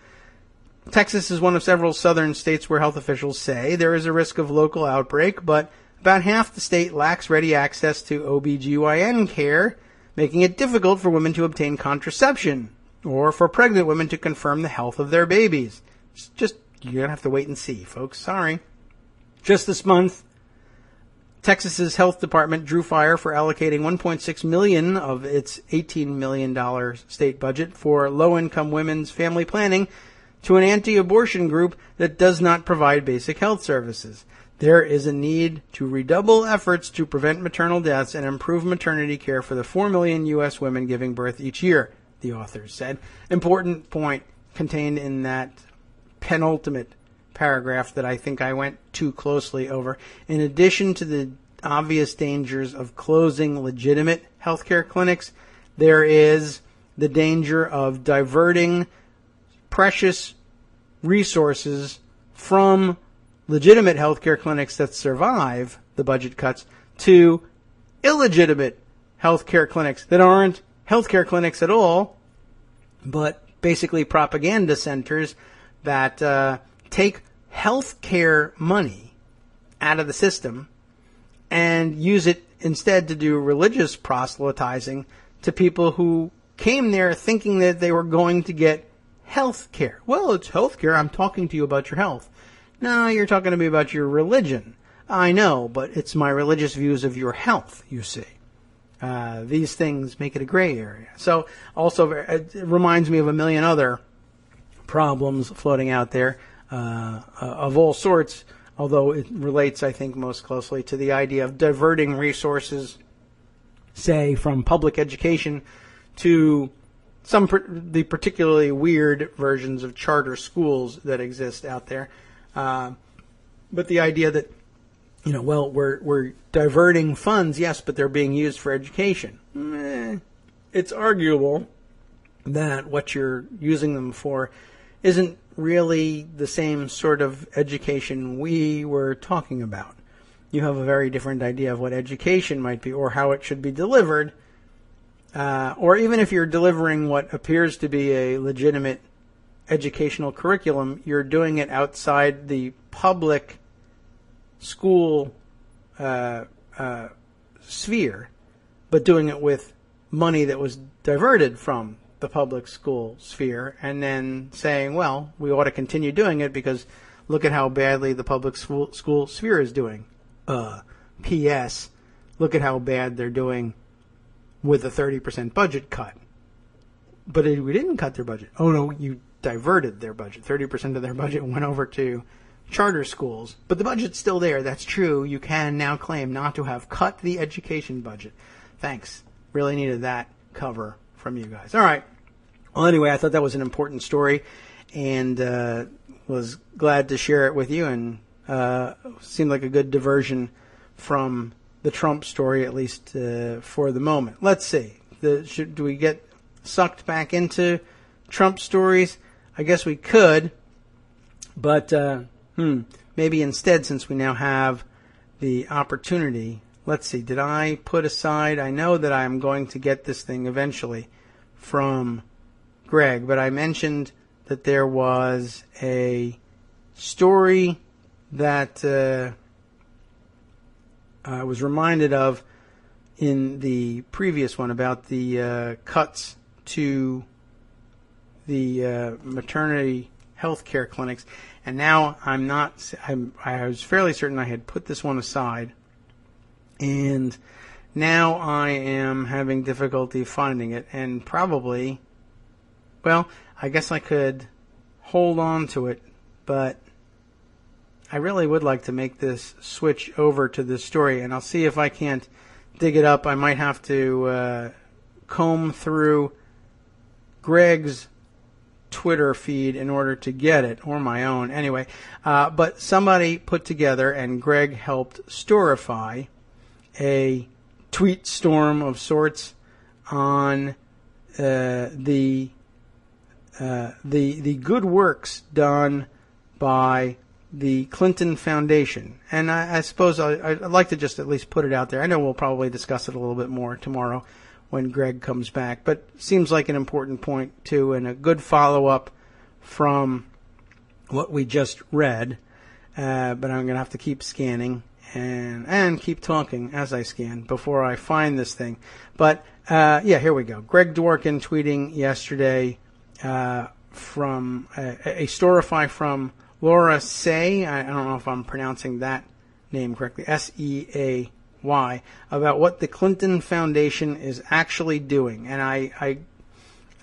Texas is one of several southern states where health officials say there is a risk of local outbreak, but about half the state lacks ready access to OBGYN care, making it difficult for women to obtain contraception or for pregnant women to confirm the health of their babies. It's just, you're going to have to wait and see, folks. Sorry. Just this month, Texas's health department drew fire for allocating $1.6 million of its $18 million state budget for low-income women's family planning to an anti-abortion group that does not provide basic health services. There is a need to redouble efforts to prevent maternal deaths and improve maternity care for the 4 million U.S. women giving birth each year, the authors said. Important point contained in that penultimate paragraph that I think I went too closely over. In addition to the obvious dangers of closing legitimate healthcare clinics, there is the danger of diverting precious resources from legitimate healthcare clinics that survive the budget cuts to illegitimate healthcare clinics that aren't healthcare clinics at all, but basically propaganda centers that take healthcare money out of the system and use it instead to do religious proselytizing to people who came there thinking that they were going to get health care. Well, it's health care. I'm talking to you about your health. No, you're talking to me about your religion. I know, but it's my religious views of your health, you see. These things make it a gray area. So also, it reminds me of a million other problems floating out there of all sorts, although it relates, I think, most closely to the idea of diverting resources, say, from public education to the particularly weird versions of charter schools that exist out there. But the idea that, we're diverting funds, yes, but they're being used for education. It's arguable that what you're using them for isn't really the same sort of education we were talking about. You have a very different idea of what education might be or how it should be delivered. Or even if you're delivering what appears to be a legitimate educational curriculum, you're doing it outside the public school sphere, but doing it with money that was diverted from the public school sphere, and then saying, well, we ought to continue doing it because look at how badly the public school sphere is doing. P.S. Look at how bad they're doing with a 30% budget cut. But we didn't cut their budget. Oh, no, you diverted their budget. 30% of their budget went over to charter schools. But the budget's still there. That's true. You can now claim not to have cut the education budget. Thanks. Really needed that cover from you guys. All right. Well, anyway, I thought that was an important story and was glad to share it with you, and seemed like a good diversion from the Trump story, at least for the moment. Let's see. Do we get sucked back into Trump stories? I guess we could, but maybe instead, since we now have the opportunity, let's see. Did I put aside? I know that I'm going to get this thing eventually from Greg, but I mentioned that there was a story that I was reminded of in the previous one about the cuts to the maternity health care clinics. And now I was fairly certain I had put this one aside. And now I am having difficulty finding it. And probably, well, I guess I could hold on to it. But I really would like to make this switch over to this story. And I'll see if I can't dig it up. I might have to comb through Greg's Twitter feed in order to get it, or my own. Anyway, but somebody put together, and Greg helped storify, a tweet storm of sorts on the good works done by the Clinton Foundation. And I suppose I'd like to just at least put it out there. I know we'll probably discuss it a little bit more tomorrow when Greg comes back, but seems like an important point too, and a good follow-up from what we just read. But I'm going to have to keep scanning and keep talking as I scan before I find this thing. But here we go. Greg Dworkin tweeting yesterday from a storify from Laura Say. I don't know if I'm pronouncing that name correctly. Seay, about what the Clinton Foundation is actually doing. And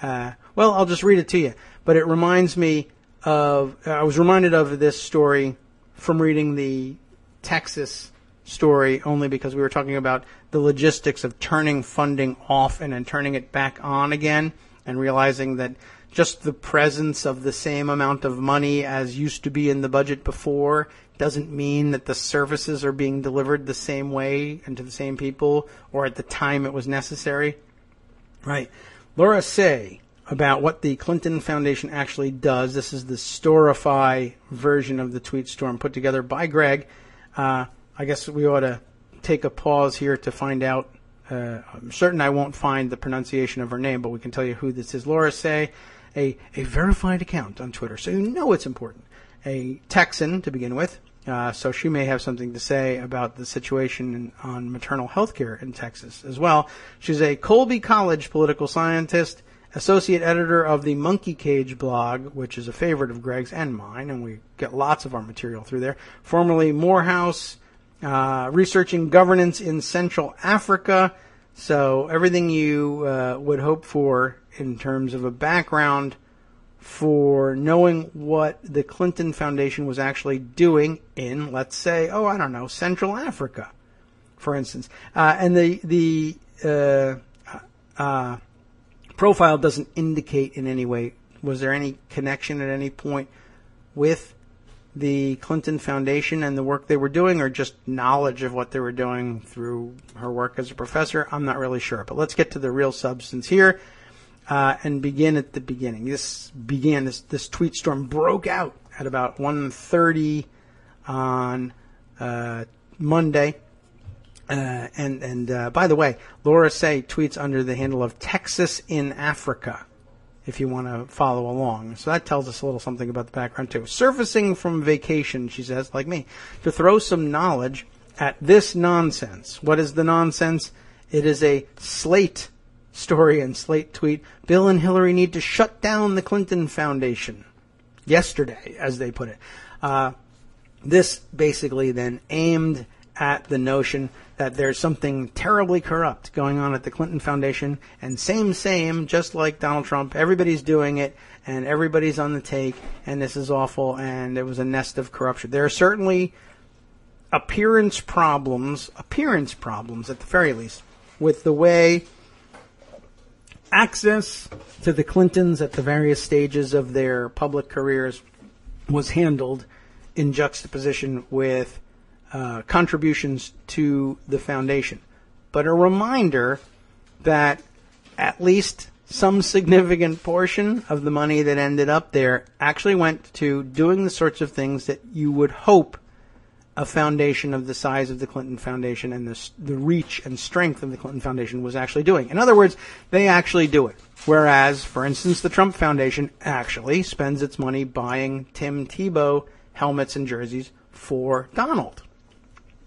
I'll just read it to you. But it reminds me I was reminded of this story from reading the Texas story, only because we were talking about the logistics of turning funding off and then turning it back on again, and realizing that just the presence of the same amount of money as used to be in the budget before doesn't mean that the services are being delivered the same way and to the same people or at the time it was necessary. Right. Laura Say about what the Clinton Foundation actually does. This is the Storify version of the tweet storm put together by Greg. I guess we ought to take a pause here to find out. I'm certain I won't find the pronunciation of her name, but we can tell you who this is. Laura Say, a verified account on Twitter, so you know it's important. A Texan to begin with, so she may have something to say about the situation on maternal health care in Texas as well. She's a Colby College political scientist, associate editor of the Monkey Cage blog, which is a favorite of Greg's and mine, and we get lots of our material through there. Formerly Morehouse, researching governance in Central Africa. So everything you would hope for in terms of a background for knowing what the Clinton Foundation was actually doing in, let's say, Central Africa, for instance. And the profile doesn't indicate in any way, was there any connection at any point with the Clinton Foundation and the work they were doing, or just knowledge of what they were doing through her work as a professor? I'm not really sure. But let's get to the real substance here and begin at the beginning. This tweet storm broke out at about 1:30 on Monday. By the way, Laura Say tweets under the handle of Texas in Africa, if you want to follow along. So that tells us a little something about the background too. Surfacing from vacation, she says, like me, to throw some knowledge at this nonsense. What is the nonsense? It is a Slate story and Slate tweet. Bill and Hillary need to shut down the Clinton Foundation. Yesterday, as they put it. This basically then aimed at the notion that there's something terribly corrupt going on at the Clinton Foundation, and same, just like Donald Trump, everybody's doing it, and everybody's on the take, and this is awful, and it was a nest of corruption. There are certainly appearance problems at the very least, with the way access to the Clintons at the various stages of their public careers was handled in juxtaposition with contributions to the foundation. But a reminder that at least some significant portion of the money that ended up there actually went to doing the sorts of things that you would hope a foundation of the size of the Clinton Foundation and the reach and strength of the Clinton Foundation was actually doing. In other words, they actually do it. Whereas, for instance, the Trump Foundation actually spends its money buying Tim Tebow helmets and jerseys for Donald,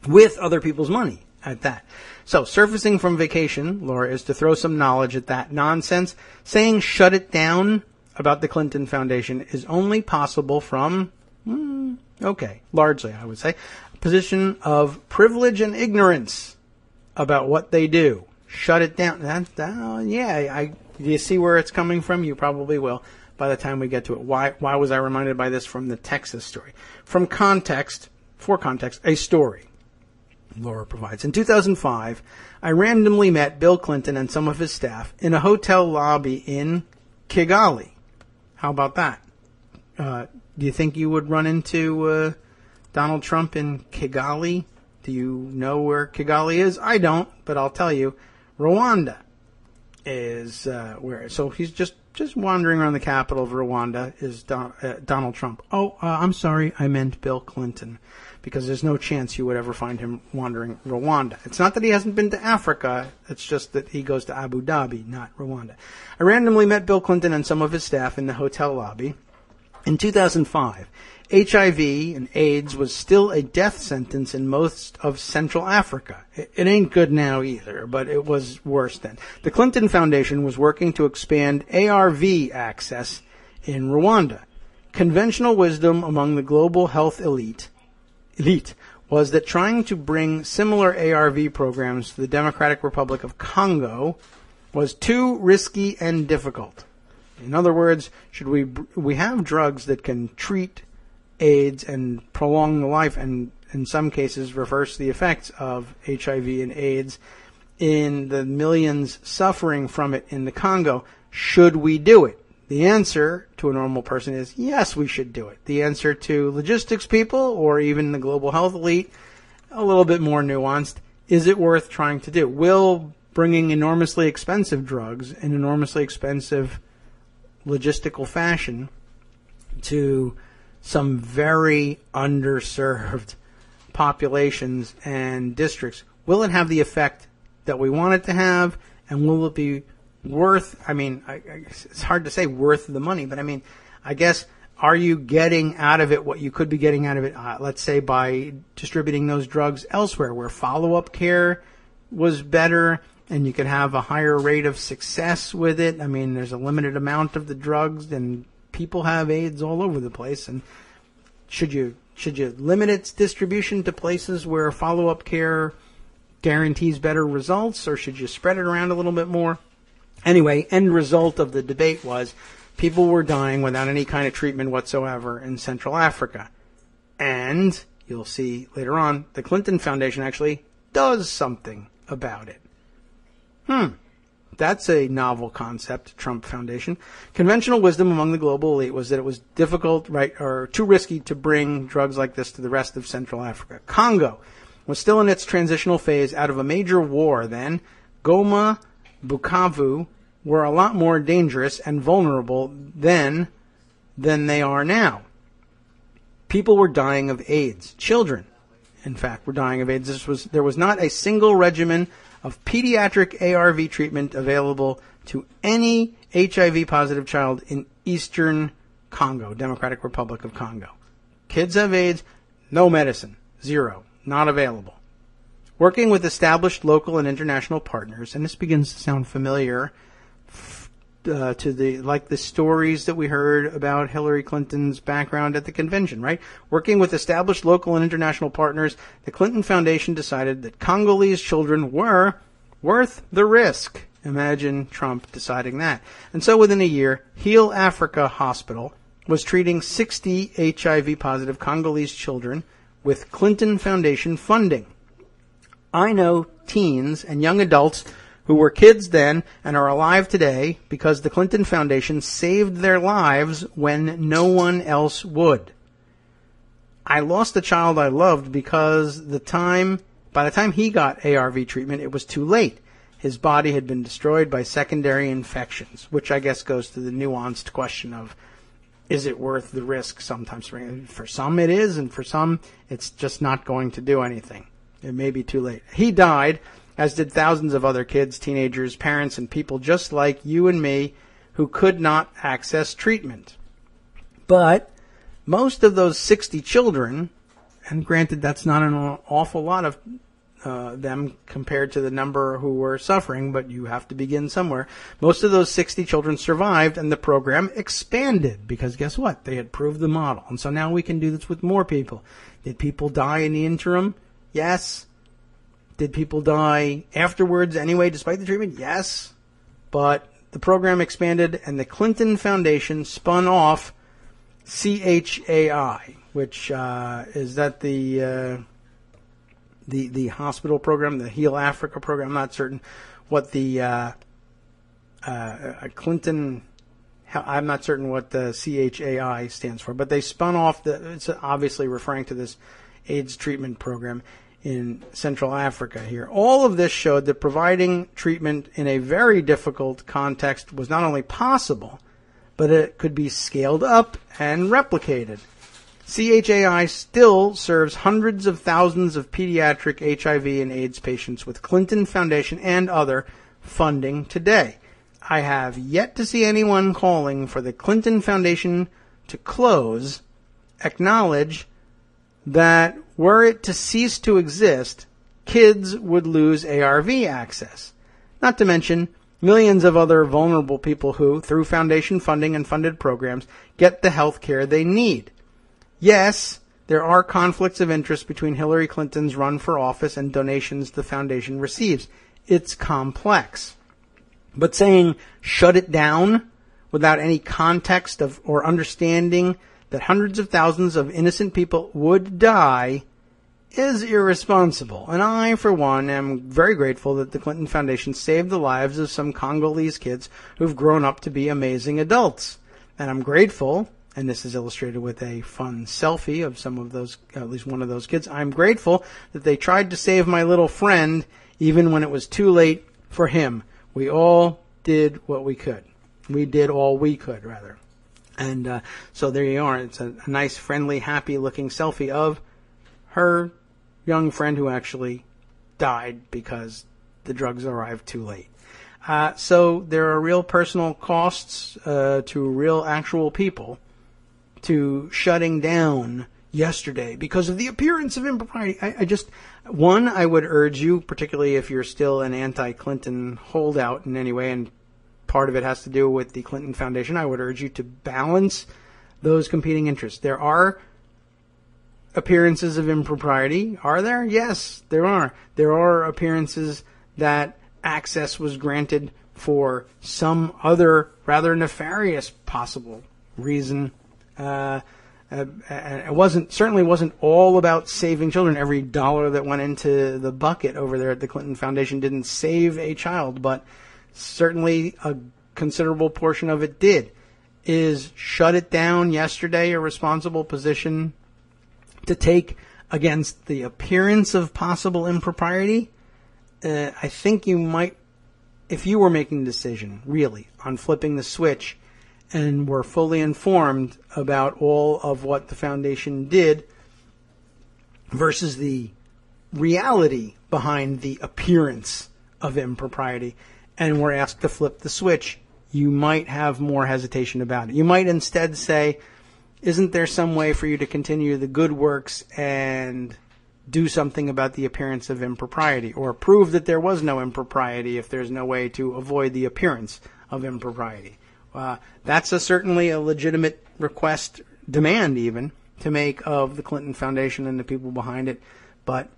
with other people's money at that. So, surfacing from vacation, Laura, is to throw some knowledge at that nonsense. Saying shut it down about the Clinton Foundation is only possible from, largely, I would say, a position of privilege and ignorance about what they do. Shut it down. Do you see where it's coming from? You probably will by the time we get to it. Why was I reminded by this from the Texas story? For context, a story Laura provides. In 2005, I randomly met Bill Clinton and some of his staff in a hotel lobby in Kigali. How about that? Do you think you would run into Donald Trump in Kigali? Do you know where Kigali is? I don't, but I'll tell you. Rwanda is where. So he's just just wandering around the capital of Rwanda is Donald Trump. Oh, I'm sorry, I meant Bill Clinton, because there's no chance you would ever find him wandering Rwanda. It's not that he hasn't been to Africa, it's just that he goes to Abu Dhabi, not Rwanda. I randomly met Bill Clinton and some of his staff in the hotel lobby. In 2005, HIV and AIDS was still a death sentence in most of Central Africa. It ain't good now either, but it was worse then. The Clinton Foundation was working to expand ARV access in Rwanda. Conventional wisdom among the global health elite was that trying to bring similar ARV programs to the Democratic Republic of Congo was too risky and difficult. In other words, should we have drugs that can treat AIDS and prolong the life and in some cases reverse the effects of HIV and AIDS in the millions suffering from it in the Congo? Should we do it? The answer to a normal person is yes, we should do it. The answer to logistics people or even the global health elite, a little bit more nuanced. Is it worth trying to do? Will bringing enormously expensive drugs in enormously expensive logistical fashion to some very underserved populations and districts, will it have the effect that we want it to have? And will it be worth, it's hard to say worth the money, but I guess, are you getting out of it what you could be getting out of it, let's say by distributing those drugs elsewhere where follow-up care was better and you could have a higher rate of success with it? There's a limited amount of the drugs and people have AIDS all over the place. And should you limit its distribution to places where follow-up care guarantees better results, or should you spread it around a little bit more? Anyway, end result of the debate was people were dying without any kind of treatment whatsoever in Central Africa. And you'll see later on, the Clinton Foundation actually does something about it. That's a novel concept, Trump Foundation. Conventional wisdom among the global elite was that it was difficult, or too risky to bring drugs like this to the rest of Central Africa. Congo was still in its transitional phase out of a major war then. Goma, Bukavu were a lot more dangerous and vulnerable then than they are now. People were dying of AIDS. Children, in fact, were dying of AIDS. There was not a single regimen of pediatric ARV treatment available to any HIV-positive child in eastern Congo, Democratic Republic of Congo. Kids have AIDS, no medicine, zero, not available. Working with established local and international partners, and this begins to sound familiar to the stories that we heard about Hillary Clinton's background at the convention, right? Working with established local and international partners, the Clinton Foundation decided that Congolese children were worth the risk. Imagine Trump deciding that. And so within a year, Heal Africa Hospital was treating 60 HIV-positive Congolese children with Clinton Foundation funding. I know teens and young adults who were kids then and are alive today because the Clinton Foundation saved their lives when no one else would. I lost a child I loved because by the time he got ARV treatment, it was too late. His body had been destroyed by secondary infections, which I guess goes to the nuanced question of, is it worth the risk sometimes? For some it is, and for some it's just not going to do anything. It may be too late. He died, as did thousands of other kids, teenagers, parents, and people just like you and me who could not access treatment. But most of those 60 children, and granted that's not an awful lot of them compared to the number who were suffering, but you have to begin somewhere. Most of those 60 children survived, and the program expanded because guess what? They had proved the model. And so now we can do this with more people. Did people die in the interim? Yes. Did people die afterwards anyway, despite the treatment? Yes. But the program expanded, and the Clinton Foundation spun off CHAI, which is that the hospital program, the Heal Africa program. I'm not certain what the Clinton. I'm not certain what the CHAI stands for, but they spun off it's obviously referring to this AIDS treatment program. in Central Africa here. All of this showed that providing treatment in a very difficult context was not only possible, but it could be scaled up and replicated. CHAI still serves hundreds of thousands of pediatric HIV and AIDS patients with Clinton Foundation and other funding today. I have yet to see anyone calling for the Clinton Foundation to close, acknowledge that were it to cease to exist, kids would lose ARV access. Not to mention millions of other vulnerable people who, through foundation funding and funded programs, get the health care they need. Yes, there are conflicts of interest between Hillary Clinton's run for office and donations the foundation receives. It's complex. But saying shut it down without any context of or understanding that hundreds of thousands of innocent people would die is irresponsible. And I, for one, am very grateful that the Clinton Foundation saved the lives of some Congolese kids who've grown up to be amazing adults. And I'm grateful, and this is illustrated with a fun selfie of some of those, at least one of those kids, I'm grateful that they tried to save my little friend even when it was too late for him. We all did what we could. We did all we could, rather. And so there you are. It's a nice, friendly, happy-looking selfie of her young friend who actually died because the drugs arrived too late. So there are real personal costs to real, actual people to shutting down yesterday because of the appearance of impropriety. I would urge you, particularly if you're still an anti-Clinton holdout in any way, and part of it has to do with the Clinton Foundation, I would urge you to balance those competing interests. There are appearances of impropriety. Are there? Yes, there are. There are appearances that access was granted for some other rather nefarious possible reason. It certainly wasn't all about saving children. Every dollar that went into the bucket over there at the Clinton Foundation didn't save a child, but certainly a considerable portion of it did. Is shut it down yesterday a responsible position to take against the appearance of possible impropriety? I think you might, if you were making a decision, really, on flipping the switch and were fully informed about all of what the foundation did versus the reality behind the appearance of impropriety, and were asked to flip the switch, you might have more hesitation about it. You might instead say, isn't there some way for you to continue the good works and do something about the appearance of impropriety, or prove that there was no impropriety if there's no way to avoid the appearance of impropriety? That's certainly a legitimate request, demand even, to make of the Clinton Foundation and the people behind it. But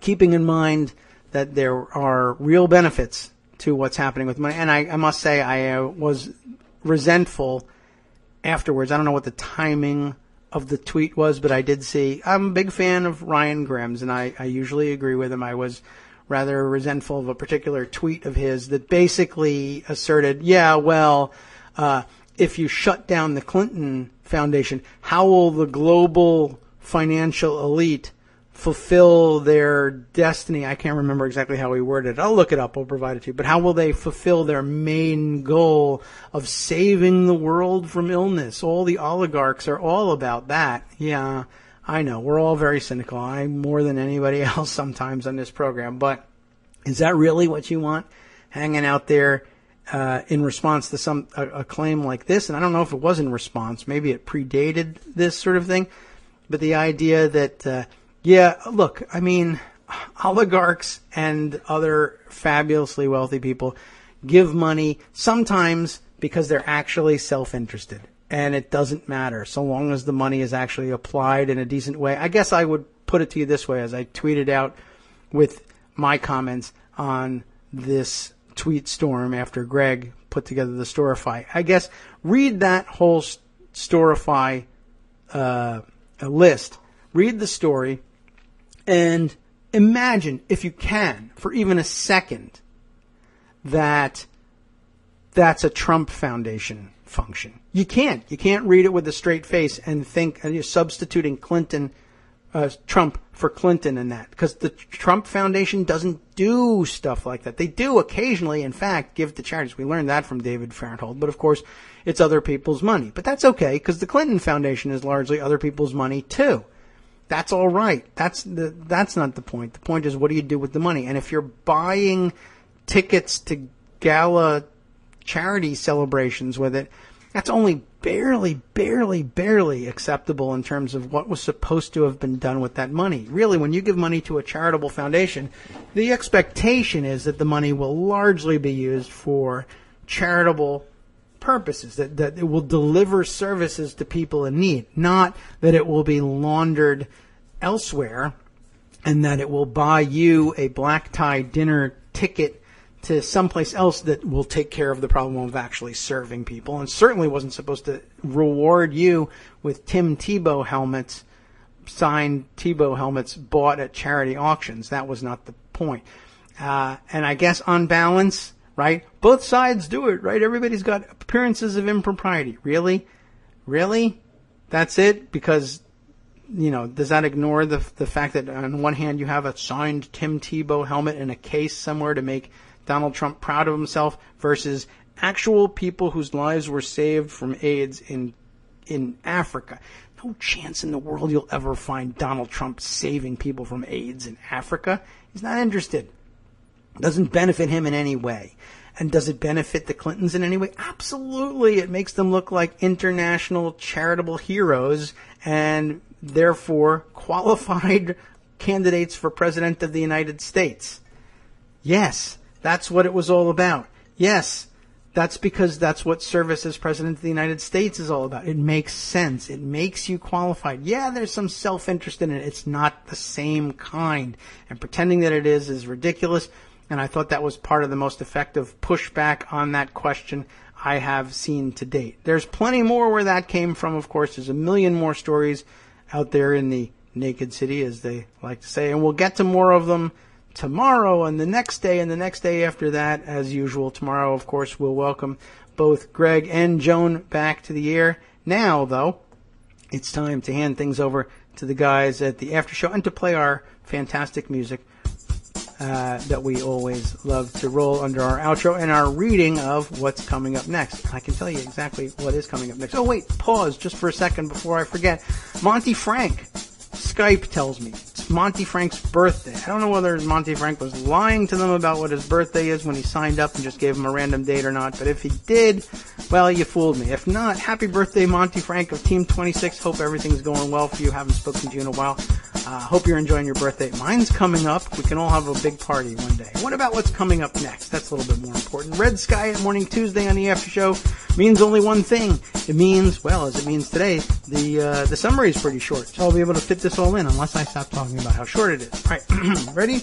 keeping in mind that there are real benefits to what's happening with money. And I must say I was resentful afterwards. I don't know what the timing of the tweet was, but I did see, I'm a big fan of Ryan Grimm's, and I usually agree with him. I was rather resentful of a particular tweet of his that basically asserted, if you shut down the Clinton Foundation, how will the global financial elite fulfill their destiny? I can't remember exactly how he worded it. I'll look it up. I'll provide it to you. But how will they fulfill their main goal of saving the world from illness? All the oligarchs are all about that. Yeah, I know. We're all very cynical. I'm more than anybody else sometimes on this program. But is that really what you want hanging out there in response to a claim like this? And I don't know if it was in response. Maybe it predated this sort of thing. But the idea that look, I mean, oligarchs and other fabulously wealthy people give money sometimes because they're actually self-interested. And it doesn't matter so long as the money is actually applied in a decent way. I guess I would put it to you this way, as I tweeted out with my comments on this tweet storm after Greg put together the Storify. I guess read that whole Storify list. Read the story. And imagine, if you can, for even a second, that that's a Trump Foundation function. You can't. You can't read it with a straight face and think you're substituting Clinton Trump for Clinton and that, because the Trump Foundation doesn't do stuff like that. They do occasionally, in fact, give to charities. We learned that from David Farenthold, but of course, it's other people's money. But that's okay, because the Clinton Foundation is largely other people's money too. That's all right. That's not the point. The point is, what do you do with the money? And if you're buying tickets to gala charity celebrations with it, that's only barely acceptable in terms of what was supposed to have been done with that money. Really, when you give money to a charitable foundation, the expectation is that the money will largely be used for charitable purposes, that it will deliver services to people in need, not that it will be laundered elsewhere and that it will buy you a black tie dinner ticket to someplace else that will take care of the problem of actually serving people, and certainly wasn't supposed to reward you with Tim Tebow helmets, signed Tebow helmets bought at charity auctions. That was not the point. And I guess on balance, right, both sides do it, right? Everybody's got appearances of impropriety. Really? That's it? Because, does that ignore the fact that on one hand you have a signed Tim Tebow helmet in a case somewhere to make Donald Trump proud of himself, versus actual people whose lives were saved from AIDS in Africa? No chance in the world you'll ever find Donald Trump saving people from AIDS in Africa. He's not interested. It doesn't benefit him in any way. And does it benefit the Clintons in any way? Absolutely. It makes them look like international charitable heroes and therefore qualified candidates for President of the United States. Yes. That's what it was all about. Yes, that's because that's what service as President of the United States is all about. It makes sense. It makes you qualified. Yeah, there's some self-interest in it. It's not the same kind. And pretending that it is ridiculous. And I thought that was part of the most effective pushback on that question I have seen to date. There's plenty more where that came from, of course. There's a million more stories out there in the naked city, as they like to say. And we'll get to more of them tomorrow and the next day and the next day after that, as usual. Tomorrow, of course, we'll welcome both Greg and Joan back to the air. Now, though, it's time to hand things over to the guys at the after show and to play our fantastic music that we always love to roll under our outro and our reading of what's coming up next. I can tell you exactly what is coming up next. Oh, wait, pause just for a second before I forget. Monty Frank. Skype tells me it's Monty Frank's birthday. I don't know whether Monty Frank was lying to them about what his birthday is when he signed up and just gave them a random date or not, but if he did, well, you fooled me. If not, happy birthday, Monty Frank of Team 26. Hope everything's going well for you. Haven't spoken to you in a while. Hope you're enjoying your birthday. Mine's coming up. We can all have a big party one day. What about what's coming up next? That's a little bit more important. Red Sky at Morning Tuesday on the after show means only one thing. It means, well, as it means today, the summary is pretty short, so I'll be able to fit this all in unless I stop talking about how short it is. All right, ready?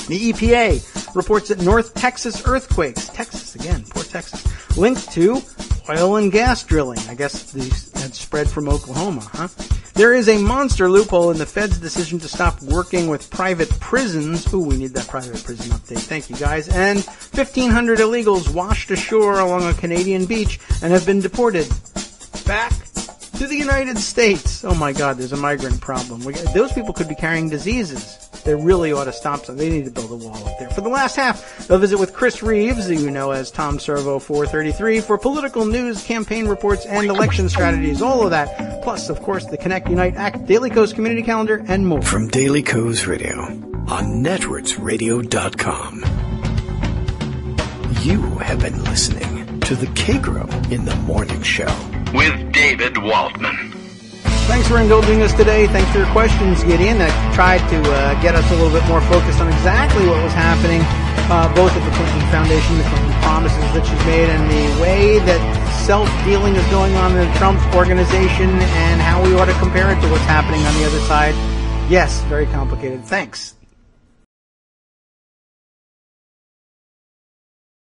The EPA reports that North Texas earthquakes, Texas again, poor Texas, linked to oil and gas drilling. I guess these had spread from Oklahoma, huh? There is a monster loophole in the Fed's decision to stop working with private prisons. Ooh, we need that private prison update. Thank you, guys. And 1,500 illegals washed ashore along a Canadian beach and have been deported back to the United States. Oh, my God, there's a migrant problem. Those people could be carrying diseases. They really ought to stop them. They need to build a wall up there. For the last half, they'll visit with Chris Reeves, who you know as Tom Servo 433, for political news, campaign reports, and election strategies. All of that. Plus, of course, the Connect, Unite, Act, Daily Kos Community Calendar, and more. From Daily Kos Radio on netrootsradio.com. You have been listening to the Kagro in the Morning Show with David Waldman. Thanks for indulging us today. Thanks for your questions, Gideon. I tried to get us a little bit more focused on exactly what was happening, both at the Clinton Foundation, the Clinton promises that she's made, and the way that self-dealing is going on in the Trump organization, and how we ought to compare it to what's happening on the other side. Yes, very complicated. Thanks.